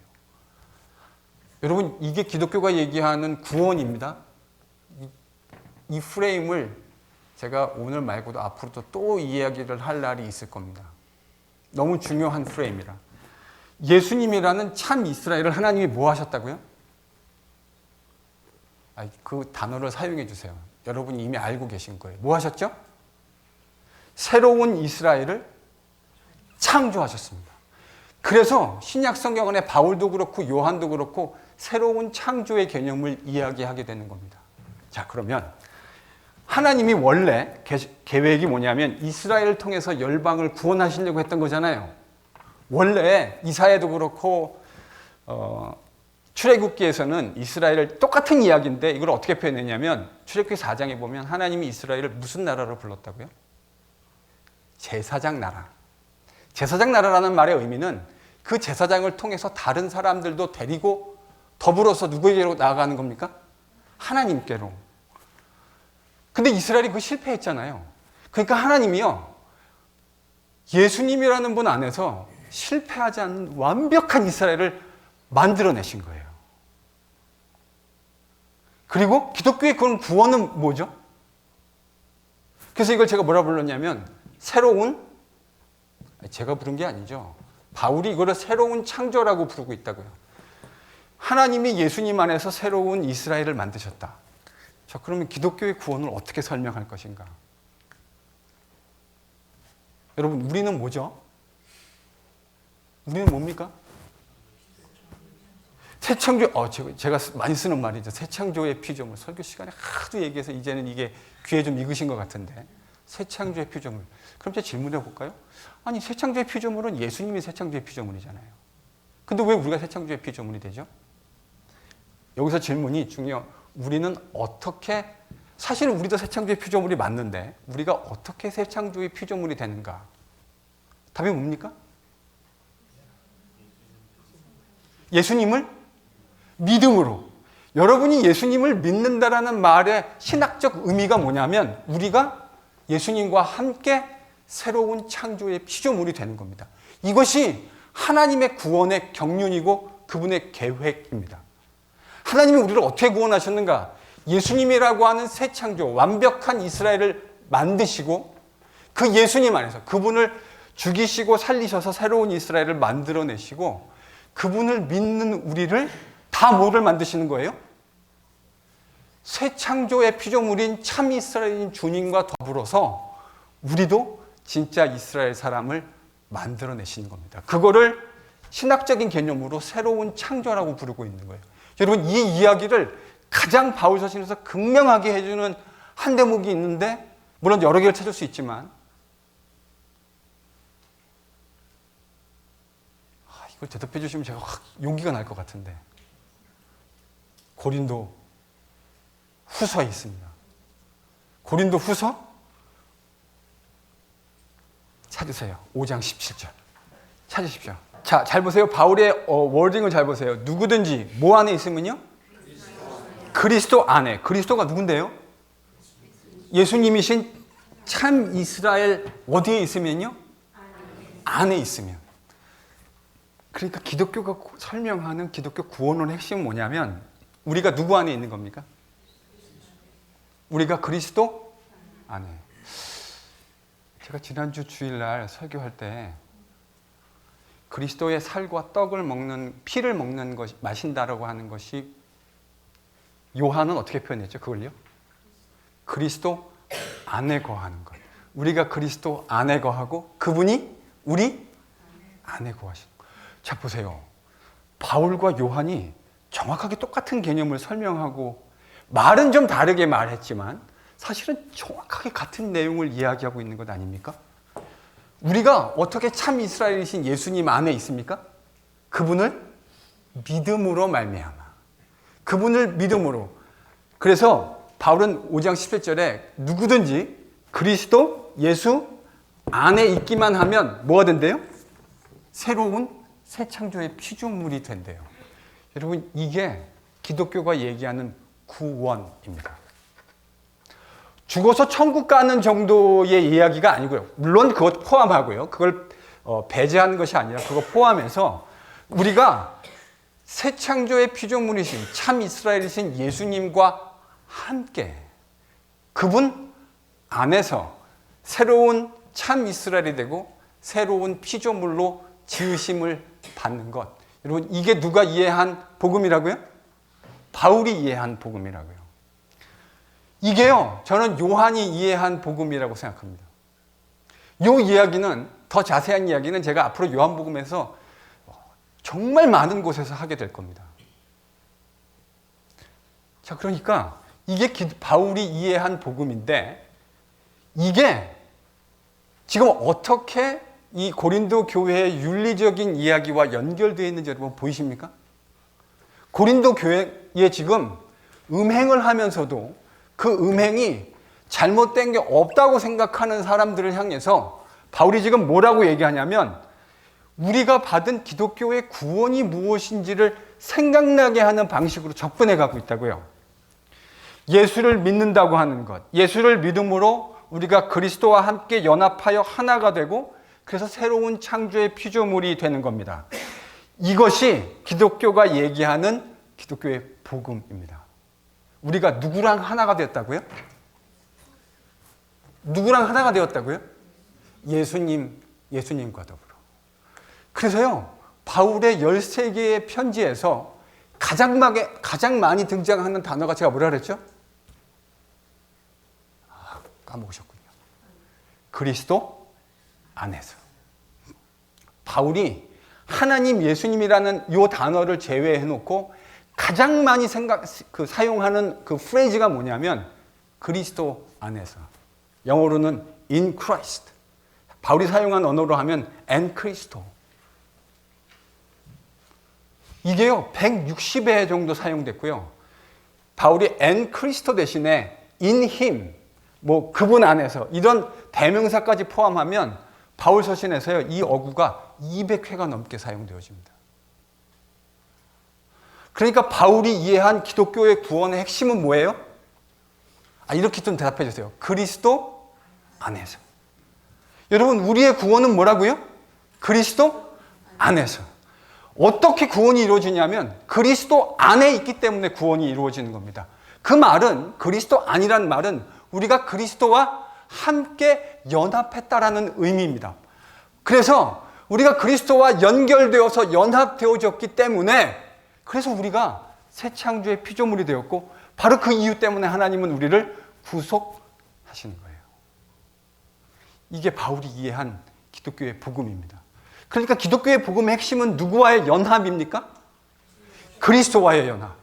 여러분, 이게 기독교가 얘기하는 구원입니다. 이 프레임을 제가 오늘 말고도 앞으로도 또 이야기를 할 날이 있을 겁니다. 너무 중요한 프레임이라. 예수님이라는 참 이스라엘을 하나님이 뭐 하셨다고요? 그 단어를 사용해 주세요. 여러분이 이미 알고 계신 거예요. 뭐 하셨죠? 새로운 이스라엘을 창조하셨습니다. 그래서 신약 성경 안에 바울도 그렇고 요한도 그렇고 새로운 창조의 개념을 이야기하게 되는 겁니다. 자, 그러면 하나님이 원래 계획이 뭐냐면 이스라엘을 통해서 열방을 구원하시려고 했던 거잖아요. 원래 이사야도 그렇고 출애굽기에서는 이스라엘을 똑같은 이야기인데 이걸 어떻게 표현했냐면 출애굽기 4장에 보면 하나님이 이스라엘을 무슨 나라로 불렀다고요? 제사장 나라. 제사장 나라라는 말의 의미는 그 제사장을 통해서 다른 사람들도 데리고 더불어서 누구에게로 나아가는 겁니까? 하나님께로. 근데 이스라엘이 그거 실패했잖아요. 그러니까 하나님이요, 예수님이라는 분 안에서 실패하지 않는 완벽한 이스라엘을 만들어내신 거예요. 그리고 기독교의 그런 구원은 뭐죠? 그래서 이걸 제가 뭐라 불렀냐면 새로운, 제가 부른 게 아니죠. 바울이 이거를 새로운 창조라고 부르고 있다고요. 하나님이 예수님 안에서 새로운 이스라엘을 만드셨다. 자, 그러면 기독교의 구원을 어떻게 설명할 것인가? 여러분, 우리는 뭐죠? 우리는 뭡니까? 새창조, 제가 많이 쓰는 말이죠. 새창조의 피조물. 설교 시간에 하도 얘기해서 이제는 이게 귀에 좀 익으신 것 같은데. 새창조의 피조물. 그럼 제가 질문해 볼까요? 아니, 새창조의 피조물은 예수님이 새창조의 피조물이잖아요. 근데 왜 우리가 새창조의 피조물이 되죠? 여기서 질문이 중요해요. 우리는 어떻게, 사실은 우리도 새창조의 피조물이 맞는데 우리가 어떻게 새창조의 피조물이 되는가? 답이 뭡니까? 예수님을 믿음으로. 여러분이 예수님을 믿는다라는 말의 신학적 의미가 뭐냐면 우리가 예수님과 함께 새로운 창조의 피조물이 되는 겁니다. 이것이 하나님의 구원의 경륜이고 그분의 계획입니다. 하나님이 우리를 어떻게 구원하셨는가? 예수님이라고 하는 새 창조, 완벽한 이스라엘을 만드시고 그 예수님 안에서 그분을 죽이시고 살리셔서 새로운 이스라엘을 만들어내시고 그분을 믿는 우리를 다 뭐를 만드시는 거예요? 새 창조의 피조물인 참 이스라엘인 주님과 더불어서 우리도 진짜 이스라엘 사람을 만들어내시는 겁니다. 그거를 신학적인 개념으로 새로운 창조라고 부르고 있는 거예요. 여러분, 이 이야기를 가장 바울 서신에서 극명하게 해주는 한 대목이 있는데 물론 여러 개를 찾을 수 있지만 이걸 대답해 주시면 제가 확 용기가 날 것 같은데 고린도 후서에 있습니다. 고린도 후서 찾으세요. 5장 17절 찾으십시오. 자, 잘 보세요. 바울의 워딩을 잘 보세요. 누구든지 뭐 안에 있으면요? 그리스도 안에. 그리스도가 누군데요? 예수님이신 참 이스라엘 어디에 있으면요? 안에 있으면. 그러니까 기독교가 설명하는 기독교 구원의 핵심은 뭐냐면 우리가 누구 안에 있는 겁니까? 우리가 그리스도 안에. 제가 지난주 주일날 설교할 때 그리스도의 살과 떡을 먹는, 피를 먹는 것이, 마신다라고 하는 것이 요한은 어떻게 표현했죠? 그걸요? 그리스도 안에 거하는 것. 우리가 그리스도 안에 거하고 그분이 우리 안에 거하시는 것. 자, 보세요. 바울과 요한이 정확하게 똑같은 개념을 설명하고 말은 좀 다르게 말했지만 사실은 정확하게 같은 내용을 이야기하고 있는 것 아닙니까? 우리가 어떻게 참 이스라엘이신 예수님 안에 있습니까? 그분을 믿음으로 말미암아. 그분을 믿음으로. 그래서 바울은 5장 17절에 누구든지 그리스도 예수 안에 있기만 하면 뭐가 된대요? 새로운 새 창조의 피조물이 된대요. 여러분, 이게 기독교가 얘기하는 구원입니다. 죽어서 천국 가는 정도의 이야기가 아니고요. 물론 그것 포함하고요. 그걸 배제하는 것이 아니라 그거 포함해서 우리가 새 창조의 피조물이신 참 이스라엘이신 예수님과 함께 그분 안에서 새로운 참 이스라엘이 되고 새로운 피조물로 지으심을 받는 것. 여러분, 이게 누가 이해한 복음이라고요? 바울이 이해한 복음이라고요. 이게요, 저는 요한이 이해한 복음이라고 생각합니다. 이 이야기는, 더 자세한 이야기는 제가 앞으로 요한복음에서 정말 많은 곳에서 하게 될 겁니다. 자, 그러니까 이게 바울이 이해한 복음인데, 이게 지금 어떻게 이 고린도 교회의 윤리적인 이야기와 연결되어 있는지 여러분 보이십니까? 고린도 교회에 지금 음행을 하면서도 그 음행이 잘못된 게 없다고 생각하는 사람들을 향해서 바울이 지금 뭐라고 얘기하냐면, 우리가 받은 기독교의 구원이 무엇인지를 생각나게 하는 방식으로 접근해 가고 있다고요. 예수를 믿는다고 하는 것, 예수를 믿음으로 우리가 그리스도와 함께 연합하여 하나가 되고 그래서 새로운 창조의 피조물이 되는 겁니다. 이것이 기독교가 얘기하는 기독교의 복음입니다. 우리가 누구랑 하나가 되었다고요? 누구랑 하나가 되었다고요? 예수님과 더불어. 그래서요, 바울의 13개의 편지에서 가장 많이 등장하는 단어가 제가 뭐라 그랬죠? 까먹으셨군요. 그리스도 안에서. 바울이 하나님 예수님이라는 이 단어를 제외해 놓고 가장 많이 사용하는 그 프레이즈가 뭐냐면 그리스도 안에서. 영어로는 in Christ. 바울이 사용한 언어로 하면 en Christo. 이게요, 160회 정도 사용됐고요. 바울이 en Christo 대신에 in him, 뭐 그분 안에서 이런 대명사까지 포함하면 바울 서신에서요, 이 어구가 200회가 넘게 사용되어집니다. 그러니까 바울이 이해한 기독교의 구원의 핵심은 뭐예요? 이렇게 좀 대답해 주세요. 그리스도 안에서. 여러분, 우리의 구원은 뭐라고요? 그리스도 안에서. 어떻게 구원이 이루어지냐면 그리스도 안에 있기 때문에 구원이 이루어지는 겁니다. 그 말은, 그리스도 안이란 말은 우리가 그리스도와 함께 연합했다라는 의미입니다. 그래서 우리가 그리스도와 연결되어서 연합되어졌기 때문에 그래서 우리가 새 창조의 피조물이 되었고 바로 그 이유 때문에 하나님은 우리를 구속하시는 거예요. 이게 바울이 이해한 기독교의 복음입니다. 그러니까 기독교의 복음의 핵심은 누구와의 연합입니까? 그리스도와의 연합.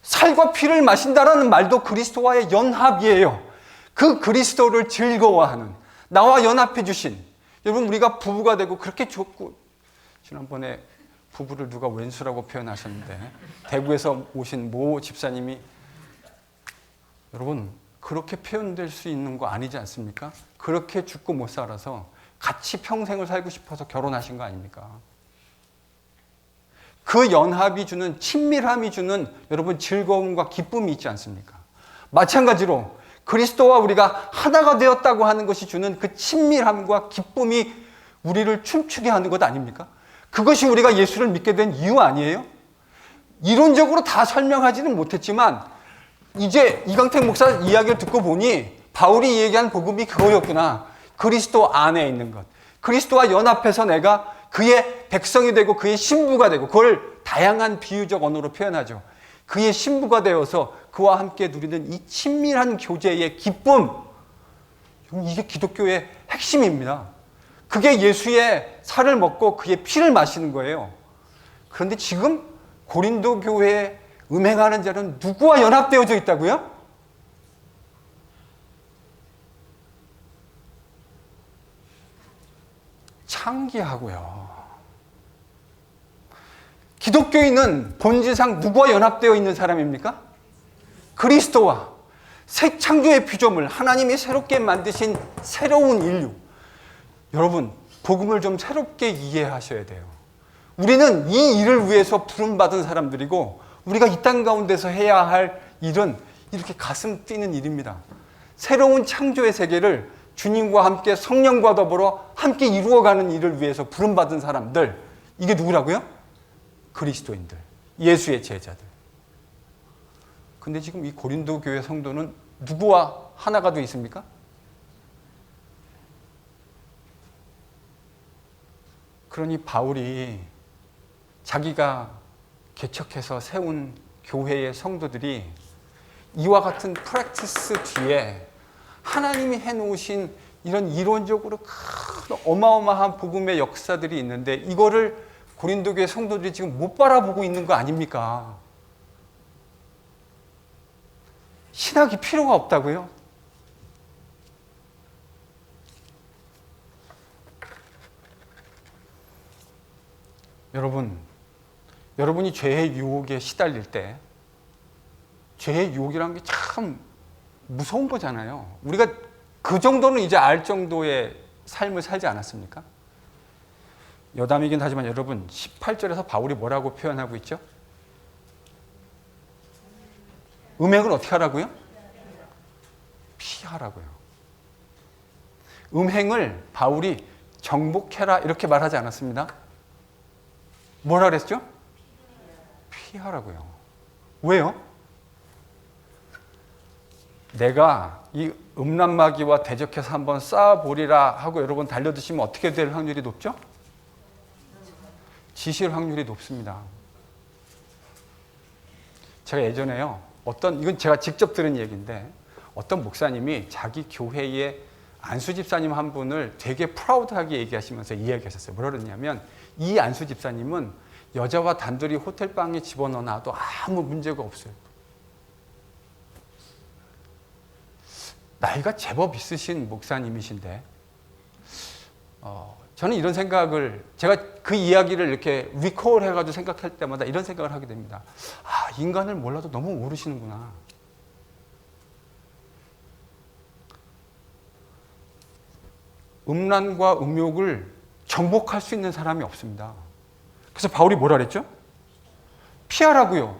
살과 피를 마신다라는 말도 그리스도와의 연합이에요. 그 그리스도를 즐거워하는, 나와 연합해 주신, 여러분, 우리가 부부가 되고 그렇게 좋고, 지난번에 부부를 누가 왼수라고 표현하셨는데 대구에서 오신 모 집사님이, 여러분, 그렇게 표현될 수 있는 거 아니지 않습니까? 그렇게 죽고 못 살아서 같이 평생을 살고 싶어서 결혼하신 거 아닙니까? 그 연합이 주는, 친밀함이 주는 여러분 즐거움과 기쁨이 있지 않습니까? 마찬가지로 그리스도와 우리가 하나가 되었다고 하는 것이 주는 그 친밀함과 기쁨이 우리를 춤추게 하는 것 아닙니까? 그것이 우리가 예수를 믿게 된 이유 아니에요? 이론적으로 다 설명하지는 못했지만 이제 이강택 목사 이야기를 듣고 보니 바울이 얘기한 복음이 그거였구나. 그리스도 안에 있는 것. 그리스도와 연합해서 내가 그의 백성이 되고 그의 신부가 되고, 그걸 다양한 비유적 언어로 표현하죠. 그의 신부가 되어서 그와 함께 누리는 이 친밀한 교제의 기쁨. 이게 기독교의 핵심입니다. 그게 예수의 살을 먹고 그의 피를 마시는 거예요. 그런데 지금 고린도 교회에 음행하는 자는 누구와 연합되어져 있다고요? 창기하고요. 기독교인은 본질상 누구와 연합되어 있는 사람입니까? 그리스도와 새 창조의 피조물, 하나님이 새롭게 만드신 새로운 인류. 여러분, 복음을 좀 새롭게 이해하셔야 돼요. 우리는 이 일을 위해서 부름받은 사람들이고 우리가 이 땅 가운데서 해야 할 일은 이렇게 가슴 뛰는 일입니다. 새로운 창조의 세계를 주님과 함께 성령과 더불어 함께 이루어가는 일을 위해서 부름받은 사람들, 이게 누구라고요? 그리스도인들, 예수의 제자들. 근데 지금 이 고린도 교회 성도는 누구와 하나가 되어 있습니까? 그러니 바울이 자기가 개척해서 세운 교회의 성도들이 이와 같은 프랙티스 뒤에 하나님이 해놓으신 이런 이론적으로 큰 어마어마한 복음의 역사들이 있는데 이거를 고린도 교회 성도들이 지금 못 바라보고 있는 거 아닙니까? 신학이 필요가 없다고요? 여러분이 죄의 유혹에 시달릴 때 죄의 유혹이라는 게 참 무서운 거잖아요. 우리가 그 정도는 이제 알 정도의 삶을 살지 않았습니까? 여담이긴 하지만 여러분, 18절에서 바울이 뭐라고 표현하고 있죠? 음행을 어떻게 하라고요? 피하라고요. 음행을 바울이 정복해라 이렇게 말하지 않았습니다. 뭐라 그랬죠? 피하라고요. 왜요? 내가 이 음란마귀와 대적해서 한번 싸워보리라 하고 여러분 달려드시면 어떻게 될 확률이 높죠? 지실 확률이 높습니다. 제가 예전에요, 이건 제가 직접 들은 얘기인데, 어떤 목사님이 자기 교회의 안수 집사님 한 분을 되게 프라우드하게 얘기하시면서 이야기하셨어요. 뭐라 그러냐면, 이 안수 집사님은 여자와 단둘이 호텔방에 집어넣어놔도 아무 문제가 없어요. 나이가 제법 있으신 목사님이신데, 저는 이런 생각을, 제가 그 이야기를 이렇게 리콜 해가지고 생각할 때마다 이런 생각을 하게 됩니다. 아, 인간을 몰라도 너무 모르시는구나. 음란과 음욕을 정복할 수 있는 사람이 없습니다. 그래서 바울이 뭐라 그랬죠? 피하라고요.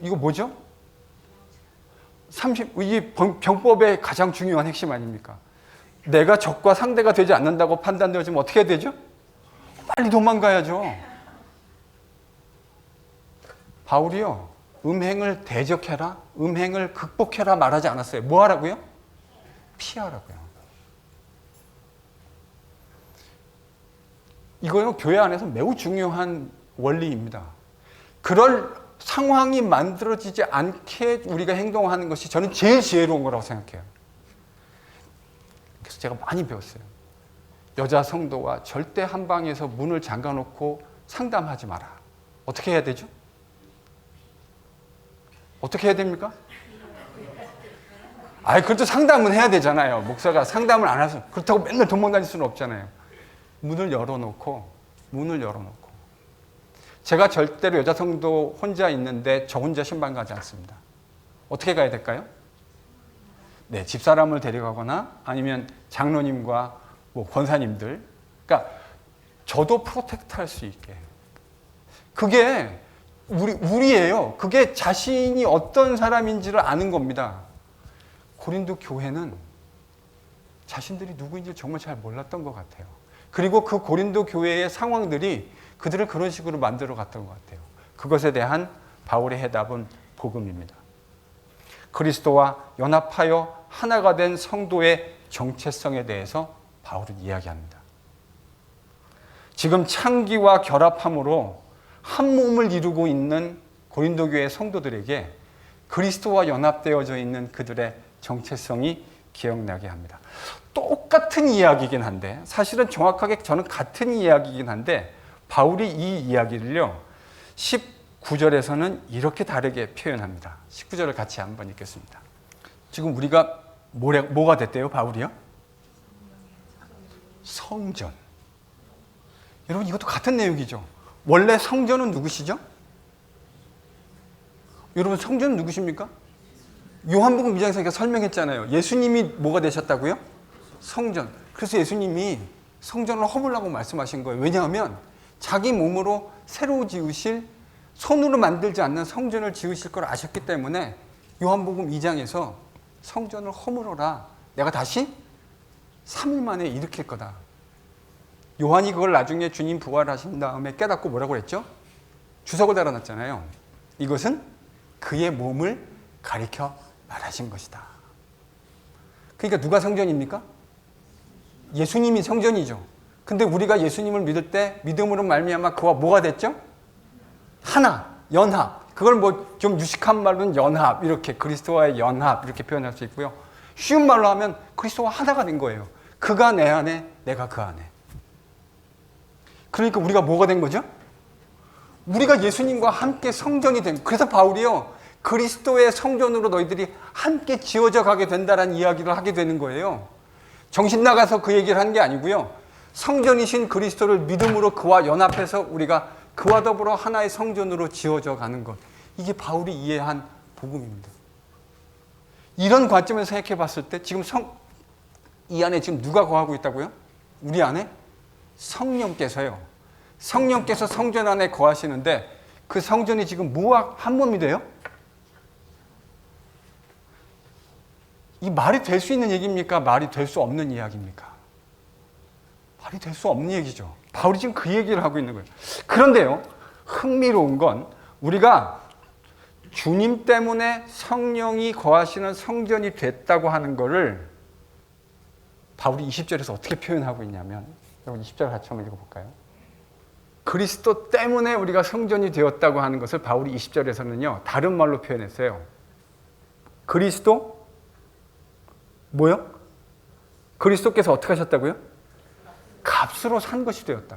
이거 뭐죠? 이 병법의 가장 중요한 핵심 아닙니까? 내가 적과 상대가 되지 않는다고 판단되어지면 어떻게 해야 되죠? 빨리 도망가야죠. 바울이요, 음행을 대적해라, 음행을 극복해라 말하지 않았어요. 뭐 하라고요? 피하라고요. 이거요, 교회 안에서 매우 중요한 원리입니다. 그럴 상황이 만들어지지 않게 우리가 행동하는 것이 저는 제일 지혜로운 거라고 생각해요. 그래서 제가 많이 배웠어요. 여자 성도와 절대 한 방에서 문을 잠가놓고 상담하지 마라. 어떻게 해야 되죠? 어떻게 해야 됩니까? 그래도 상담은 해야 되잖아요. 목사가 상담을 안 해서 그렇다고 맨날 도망다닐 수는 없잖아요. 문을 열어놓고 제가 절대로 여자 성도 혼자 있는데 저 혼자 신방 가지 않습니다. 어떻게 가야 될까요? 네, 집사람을 데려가거나 아니면 장로님과 권사님들, 그러니까 저도 프로텍트 할 수 있게. 그게 우리예요. 그게 자신이 어떤 사람인지를 아는 겁니다. 고린도 교회는 자신들이 누구인지 정말 잘 몰랐던 것 같아요. 그리고 그 고린도 교회의 상황들이 그들을 그런 식으로 만들어 갔던 것 같아요. 그것에 대한 바울의 해답은 복음입니다. 그리스도와 연합하여 하나가 된 성도의 정체성에 대해서 바울은 이야기합니다. 지금 창기와 결합함으로 한 몸을 이루고 있는 고린도 교회 성도들에게 그리스도와 연합되어져 있는 그들의 정체성이 기억나게 합니다. 똑같은 이야기이긴 한데, 사실은 정확하게 저는 같은 이야기이긴 한데, 바울이 이 이야기를요 19절에서는 이렇게 다르게 표현합니다. 19절을 같이 한번 읽겠습니다. 지금 우리가 뭐가 됐대요, 바울이요? 성전. 여러분, 이것도 같은 내용이죠. 원래 성전은 누구시죠? 여러분 성전은 누구십니까? 요한복음 2장에서 설명했잖아요. 예수님이 뭐가 되셨다고요? 성전. 그래서 예수님이 성전을 허물라고 말씀하신 거예요. 왜냐하면 자기 몸으로 새로 지으실, 손으로 만들지 않는 성전을 지으실 걸 아셨기 때문에 요한복음 2장에서 성전을 허물어라. 내가 다시 3일 만에 일으킬 거다. 요한이 그걸 나중에 주님 부활하신 다음에 깨닫고 뭐라고 그랬죠? 주석을 달아놨잖아요. 이것은 그의 몸을 가리켜 말하신 것이다. 그러니까 누가 성전입니까? 예수님이 성전이죠. 근데 우리가 예수님을 믿을 때 믿음으로 말미암아 그와 뭐가 됐죠? 하나, 연합. 그걸 뭐 좀 유식한 말로는 연합, 이렇게 그리스도와의 연합 이렇게 표현할 수 있고요. 쉬운 말로 하면 그리스도와 하나가 된 거예요. 그가 내 안에, 내가 그 안에. 그러니까 우리가 뭐가 된 거죠? 우리가 예수님과 함께 성전이 된. 그래서 바울이요, 그리스도의 성전으로 너희들이 함께 지어져 가게 된다라는 이야기를 하게 되는 거예요. 정신 나가서 그 얘기를 한 게 아니고요. 성전이신 그리스도를 믿음으로 그와 연합해서 우리가 그와 더불어 하나의 성전으로 지어져 가는 것. 이게 바울이 이해한 복음입니다. 이런 관점에서 생각해 봤을 때 지금 이 안에 지금 누가 거하고 있다고요? 우리 안에 성령께서요. 성령께서 성전 안에 거하시는데 그 성전이 지금 뭐와 한 몸이 돼요? 이 말이 될 수 있는 얘기입니까? 말이 될 수 없는 이야기입니까? 말이 될 수 없는 얘기죠. 바울이 지금 그 얘기를 하고 있는 거예요. 그런데요, 흥미로운 건 우리가 주님 때문에 성령이 거하시는 성전이 됐다고 하는 것을 바울이 20절에서 어떻게 표현하고 있냐면, 여러분 20절 같이 한번 읽어볼까요? 그리스도 때문에 우리가 성전이 되었다고 하는 것을 바울이 20절에서는요, 다른 말로 표현했어요. 그리스도 뭐요? 그리스도께서 어떻게 하셨다고요? 값으로 산 것이 되었다.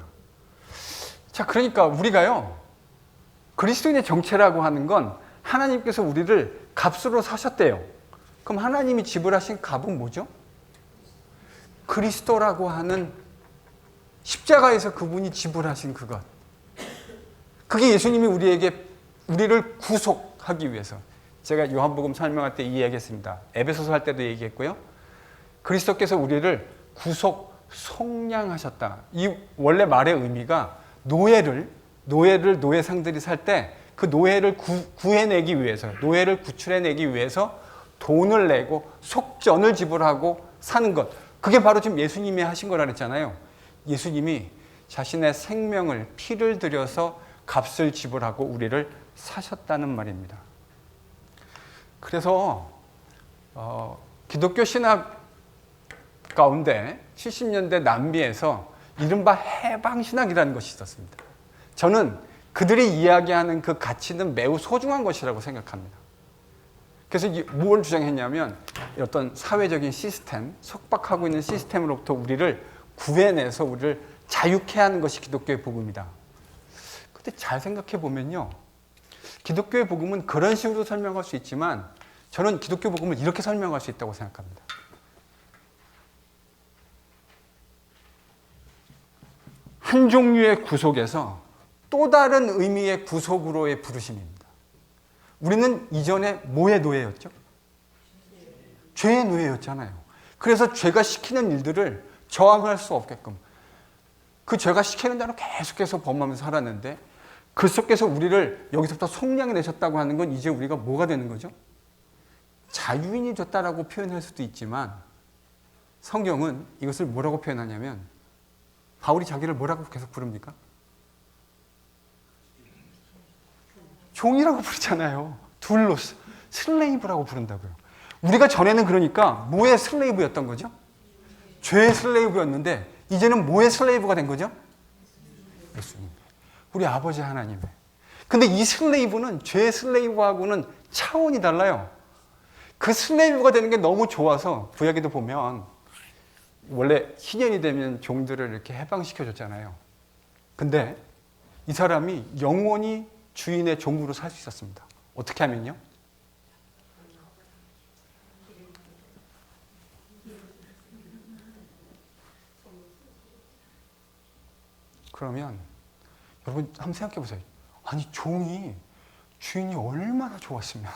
자, 그러니까 우리가요, 그리스도인의 정체라고 하는 건 하나님께서 우리를 값으로 사셨대요. 그럼 하나님이 지불하신 값은 뭐죠? 그리스도라고 하는 십자가에서 그분이 지불하신 그것. 그게 예수님이 우리를 구속하기 위해서. 제가 요한복음 설명할 때 이 얘기했습니다. 에베소서 할 때도 얘기했고요. 그리스도께서 우리를 구속, 속량하셨다. 이 원래 말의 의미가 노예상들이 살 때 그 노예를 구해내기 위해서, 노예를 구출해내기 위해서 돈을 내고 속전을 지불하고 사는 것. 그게 바로 지금 예수님이 하신 거라 그랬잖아요. 예수님이 자신의 생명을, 피를 들여서 값을 지불하고 우리를 사셨다는 말입니다. 그래서 기독교 신학 가운데 70년대 남미에서 이른바 해방신학이라는 것이 있었습니다. 저는 그들이 이야기하는 그 가치는 매우 소중한 것이라고 생각합니다. 그래서 뭘 주장했냐면 어떤 사회적인 시스템, 속박하고 있는 시스템으로부터 우리를 구해내서 우리를 자유케 하는 것이 기독교의 복음이다. 근데 잘 생각해 보면요, 기독교의 복음은 그런 식으로 설명할 수 있지만 저는 기독교 복음을 이렇게 설명할 수 있다고 생각합니다. 한 종류의 구속에서 또 다른 의미의 구속으로의 부르심입니다. 우리는 이전에 뭐의 노예였죠? 죄의 노예였잖아요. 그래서 죄가 시키는 일들을 저항할 수 없게끔 그 죄가 시키는 대로 계속해서 범하면서 살았는데, 그 속에서 우리를 여기서부터 속량해 내셨다고 하는 건 이제 우리가 뭐가 되는 거죠? 자유인이 됐다라고 표현할 수도 있지만 성경은 이것을 뭐라고 표현하냐면, 바울이 자기를 뭐라고 계속 부릅니까? 종이라고 부르잖아요. 둘로스, 슬레이브라고 부른다고요. 우리가 전에는 그러니까 뭐의 슬레이브였던 거죠? 죄의 슬레이브였는데 이제는 뭐의 슬레이브가 된 거죠? 예수님, 우리 아버지 하나님의. 근데 이 슬레이브는 죄의 슬레이브하고는 차원이 달라요. 그 슬레이브가 되는 게 너무 좋아서 구약에도 보면 원래 희년이 되면 종들을 이렇게 해방시켜줬잖아요. 근데 이 사람이 영원히 주인의 종으로 살 수 있었습니다. 어떻게 하면요? 그러면 여러분 한번 생각해 보세요. 아니 종이 주인이 얼마나 좋았으면,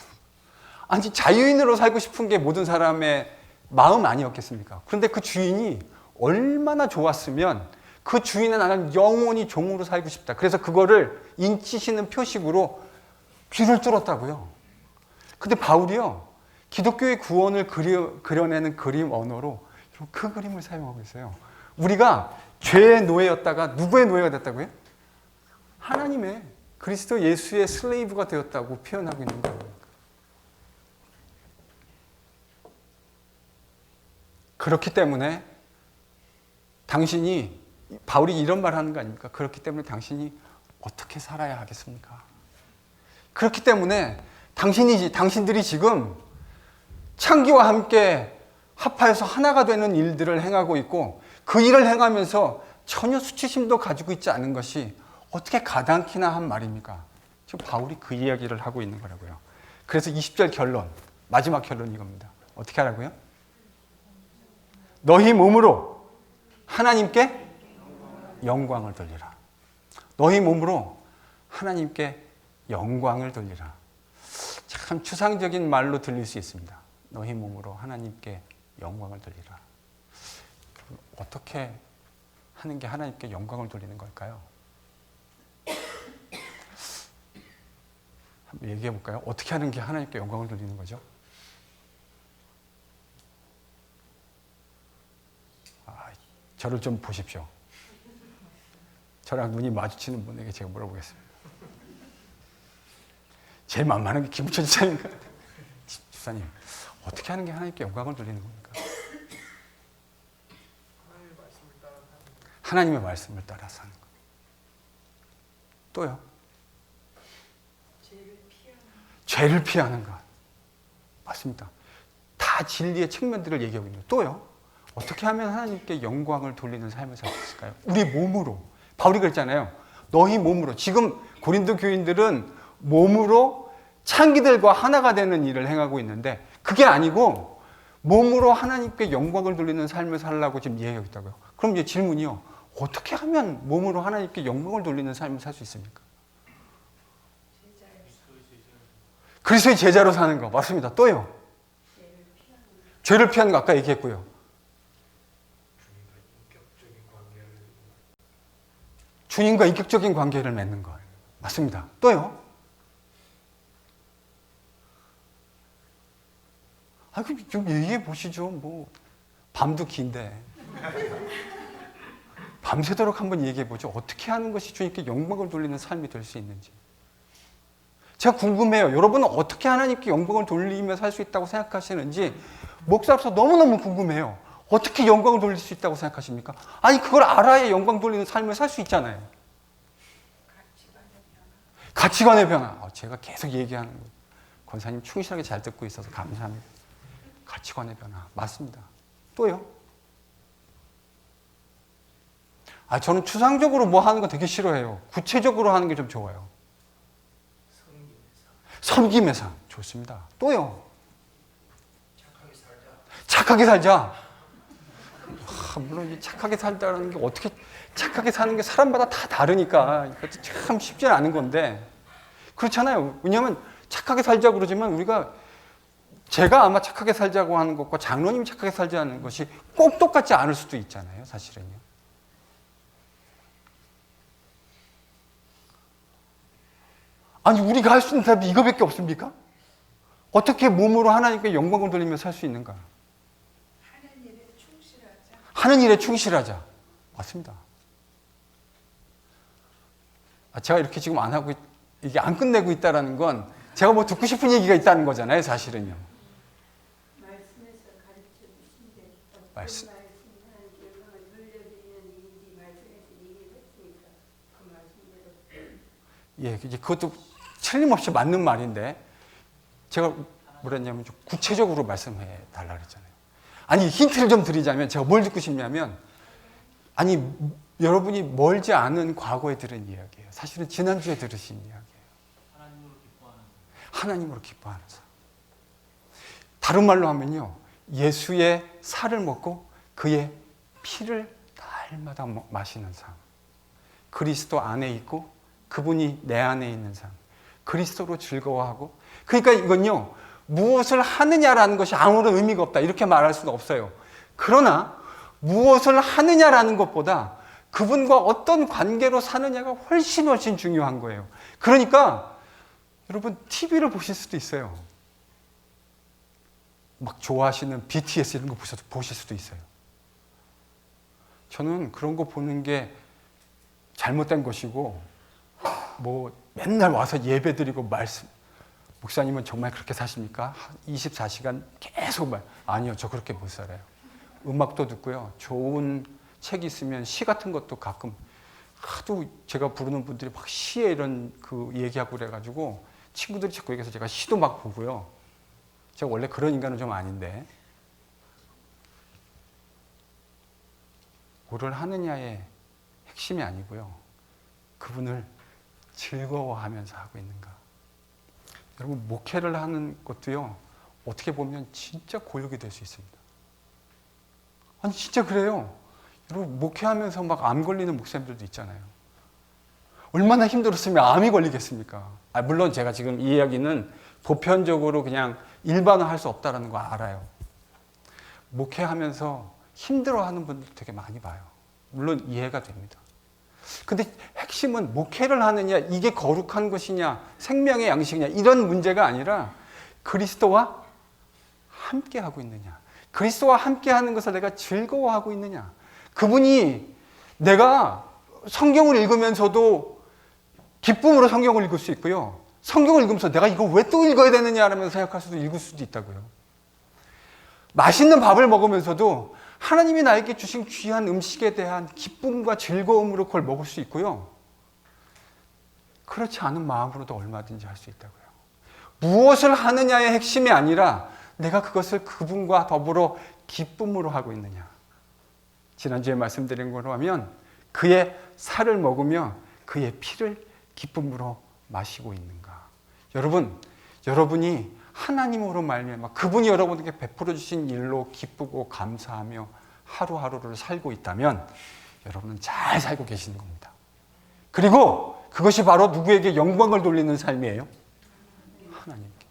아니 자유인으로 살고 싶은 게 모든 사람의 마음 아니었겠습니까? 그런데 그 주인이 얼마나 좋았으면 그 주인은 나는 영원히 종으로 살고 싶다. 그래서 그거를 인치시는 표식으로 귀를 뚫었다고요. 근데 바울이요, 기독교의 구원을 그려내는 그림 언어로 그 그림을 사용하고 있어요. 우리가 죄의 노예였다가 누구의 노예가 됐다고요? 하나님의, 그리스도 예수의 슬레이브가 되었다고 표현하고 있는 거예요. 그렇기 때문에 당신이, 바울이 이런 말 하는 거 아닙니까? 그렇기 때문에 당신이 어떻게 살아야 하겠습니까? 그렇기 때문에 당신들이 지금 창기와 함께 합하여서 하나가 되는 일들을 행하고 있고, 그 일을 행하면서 전혀 수치심도 가지고 있지 않은 것이 어떻게 가당키나 한 말입니까? 지금 바울이 그 이야기를 하고 있는 거라고요. 그래서 20절 결론, 마지막 결론이 이겁니다. 어떻게 하라고요? 너희 몸으로 하나님께 영광을 돌리라. 너희 몸으로 하나님께 영광을 돌리라. 참 추상적인 말로 들릴 수 있습니다. 너희 몸으로 하나님께 영광을 돌리라. 어떻게 하는 게 하나님께 영광을 돌리는 걸까요? 한번 얘기해 볼까요? 어떻게 하는 게 하나님께 영광을 돌리는 거죠? 저를 좀 보십시오. 저랑 눈이 마주치는 분에게 제가 물어보겠습니다. 제일 만만한 게 김우천 지사님인가? 지사님, 어떻게 하는 게 하나님께 영광을 돌리는 겁니까? 하나님의 말씀을 따라 사는 것. 또요? 죄를 피하는 것. 맞습니다. 다 진리의 측면들을 얘기하고 있는. 또요? 어떻게 하면 하나님께 영광을 돌리는 삶을 살 수 있을까요? 우리 몸으로. 바울이 그랬잖아요. 너희 몸으로. 지금 고린도 교인들은 몸으로 창기들과 하나가 되는 일을 행하고 있는데, 그게 아니고 몸으로 하나님께 영광을 돌리는 삶을 살라고 지금 이야기하고 있다고요. 그럼 이제 질문이요. 어떻게 하면 몸으로 하나님께 영광을 돌리는 삶을 살 수 있습니까? 그리스도의 제자로 사는 거. 맞습니다. 또요? 죄를 피하는 거 아까 얘기했고요. 주님과 인격적인 관계를 맺는 것. 맞습니다. 또요? 그럼 좀 얘기해 보시죠. 뭐 밤도 긴데. 밤새도록 한번 얘기해 보죠. 어떻게 하는 것이 주님께 영광을 돌리는 삶이 될 수 있는지. 제가 궁금해요. 여러분은 어떻게 하나님께 영광을 돌리며 살 수 있다고 생각하시는지 목사로서 너무너무 궁금해요. 어떻게 영광을 돌릴 수 있다고 생각하십니까? 아니, 그걸 알아야 영광 돌리는 삶을 살 수 있잖아요. 가치관의 변화. 제가 계속 얘기하는 거. 권사님 충실하게 잘 듣고 있어서 감사합니다. 가치관의 변화. 맞습니다. 또요? 저는 추상적으로 뭐 하는 거 되게 싫어해요. 구체적으로 하는 게 좀 좋아요. 섬김의 삶. 좋습니다. 또요? 착하게 살자. 물론 착하게 살자는 게 어떻게, 착하게 사는 게 사람마다 다 다르니까 이것도 참 쉽지 않은 건데, 그렇잖아요. 왜냐하면 착하게 살자 그러지만 제가 아마 착하게 살자고 하는 것과 장로님이 착하게 살자는 것이 꼭 똑같지 않을 수도 있잖아요. 사실은요. 아니, 우리가 할 수 있는 답이 이거밖에 없습니까? 어떻게 몸으로 하나님께 영광을 돌리며 살 수 있는가? 하는 일에 충실하자. 맞습니다. 제가 이렇게 지금 안 하고, 이게 안 끝내고 있다는 건 제가 뭐 듣고 싶은 얘기가 있다는 거잖아요, 사실은요. 말씀에서 가르쳐 주신데 말씀. 예, 이제 그것도 틀림없이 맞는 말인데, 제가 뭐랬냐면 좀 구체적으로 말씀해 달라 그랬잖아요. 아니, 힌트를 좀 드리자면 제가 뭘 듣고 싶냐면, 아니, 여러분이 멀지 않은 과거에 들은 이야기예요. 사실은 지난주에 들으신 이야기예요. 하나님으로 기뻐하는 삶. 다른 말로 하면요, 예수의 살을 먹고 그의 피를 날마다 마시는 삶. 그리스도 안에 있고 그분이 내 안에 있는 삶, 그리스도로 즐거워하고, 그러니까 이건요, 무엇을 하느냐라는 것이 아무런 의미가 없다 이렇게 말할 수는 없어요. 그러나 무엇을 하느냐라는 것보다 그분과 어떤 관계로 사느냐가 훨씬 중요한 거예요. 그러니까 여러분 TV를 보실 수도 있어요. 막 좋아하시는 BTS 이런 거 보실 수도 있어요. 저는 그런 거 보는 게 잘못된 것이고, 뭐 맨날 와서 예배 드리고 말씀, 목사님은 정말 그렇게 사십니까? 24시간 계속 아니요, 저 그렇게 못 살아요. 음악도 듣고요, 좋은 책 있으면 시 같은 것도 가끔, 하도 제가 부르는 분들이 막 시에 이런 그 얘기하고 그래가지고 친구들이 자꾸 얘기해서 제가 시도 막 보고요. 제가 원래 그런 인간은 좀 아닌데, 뭐를 하느냐의 핵심이 아니고요, 그분을 즐거워하면서 하고 있는가. 여러분, 목회를 하는 것도요, 어떻게 보면 진짜 고역이 될 수 있습니다. 아니 진짜 그래요. 여러분, 목회하면서 막 암 걸리는 목사님들도 있잖아요. 얼마나 힘들었으면 암이 걸리겠습니까? 물론 제가 지금 이 이야기는 보편적으로 그냥 일반화할 수 없다는 거 알아요. 목회하면서 힘들어하는 분들 되게 많이 봐요. 물론 이해가 됩니다. 근데 핵심은 목회를 하느냐, 이게 거룩한 것이냐, 생명의 양식이냐, 이런 문제가 아니라 그리스도와 함께 하고 있느냐, 그리스도와 함께 하는 것을 내가 즐거워하고 있느냐. 그분이, 내가 성경을 읽으면서도 기쁨으로 성경을 읽을 수 있고요, 성경을 읽으면서 내가 이거 왜 또 읽어야 되느냐라면서 생각할 수도, 읽을 수도 있다고요. 맛있는 밥을 먹으면서도 하나님이 나에게 주신 귀한 음식에 대한 기쁨과 즐거움으로 그걸 먹을 수 있고요, 그렇지 않은 마음으로도 얼마든지 할 수 있다고요. 무엇을 하느냐의 핵심이 아니라 내가 그것을 그분과 더불어 기쁨으로 하고 있느냐. 지난주에 말씀드린 거로 하면 그의 살을 먹으며 그의 피를 기쁨으로 마시고 있는가. 여러분, 여러분이 하나님으로 말미암아 그분이 여러분에게 베풀어 주신 일로 기쁘고 감사하며 하루하루를 살고 있다면 여러분은 잘 살고 계시는 겁니다. 그리고 그것이 바로 누구에게 영광을 돌리는 삶이에요? 하나님께.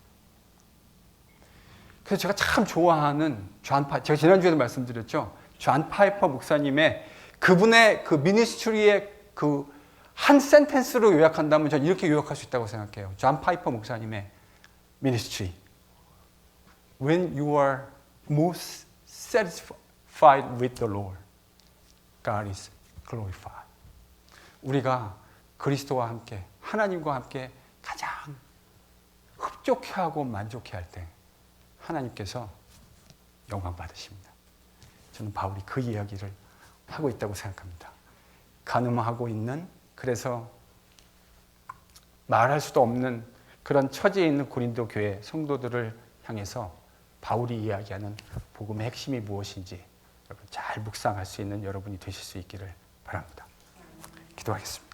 그래서 제가 참 좋아하는 제가 지난주에도 말씀드렸죠. 존 파이퍼 목사님의 그분의 그 미니스트리의 그 한 센텐스로 요약한다면 저는 이렇게 요약할 수 있다고 생각해요. 존 파이퍼 목사님의 ministry. When you are most satisfied with the Lord, God is glorified. 우리가 그리스도와 함께, 하나님과 함께 가장 흡족해하고 만족해할 때 하나님께서 영광 받으십니다. 저는 바울이 그 이야기를 하고 있다고 생각합니다. 가늠하고 있는, 그래서 말할 수도 없는 그런 처지에 있는 고린도 교회 성도들을 향해서 바울이 이야기하는 복음의 핵심이 무엇인지 여러분 잘 묵상할 수 있는 여러분이 되실 수 있기를 바랍니다. 기도하겠습니다.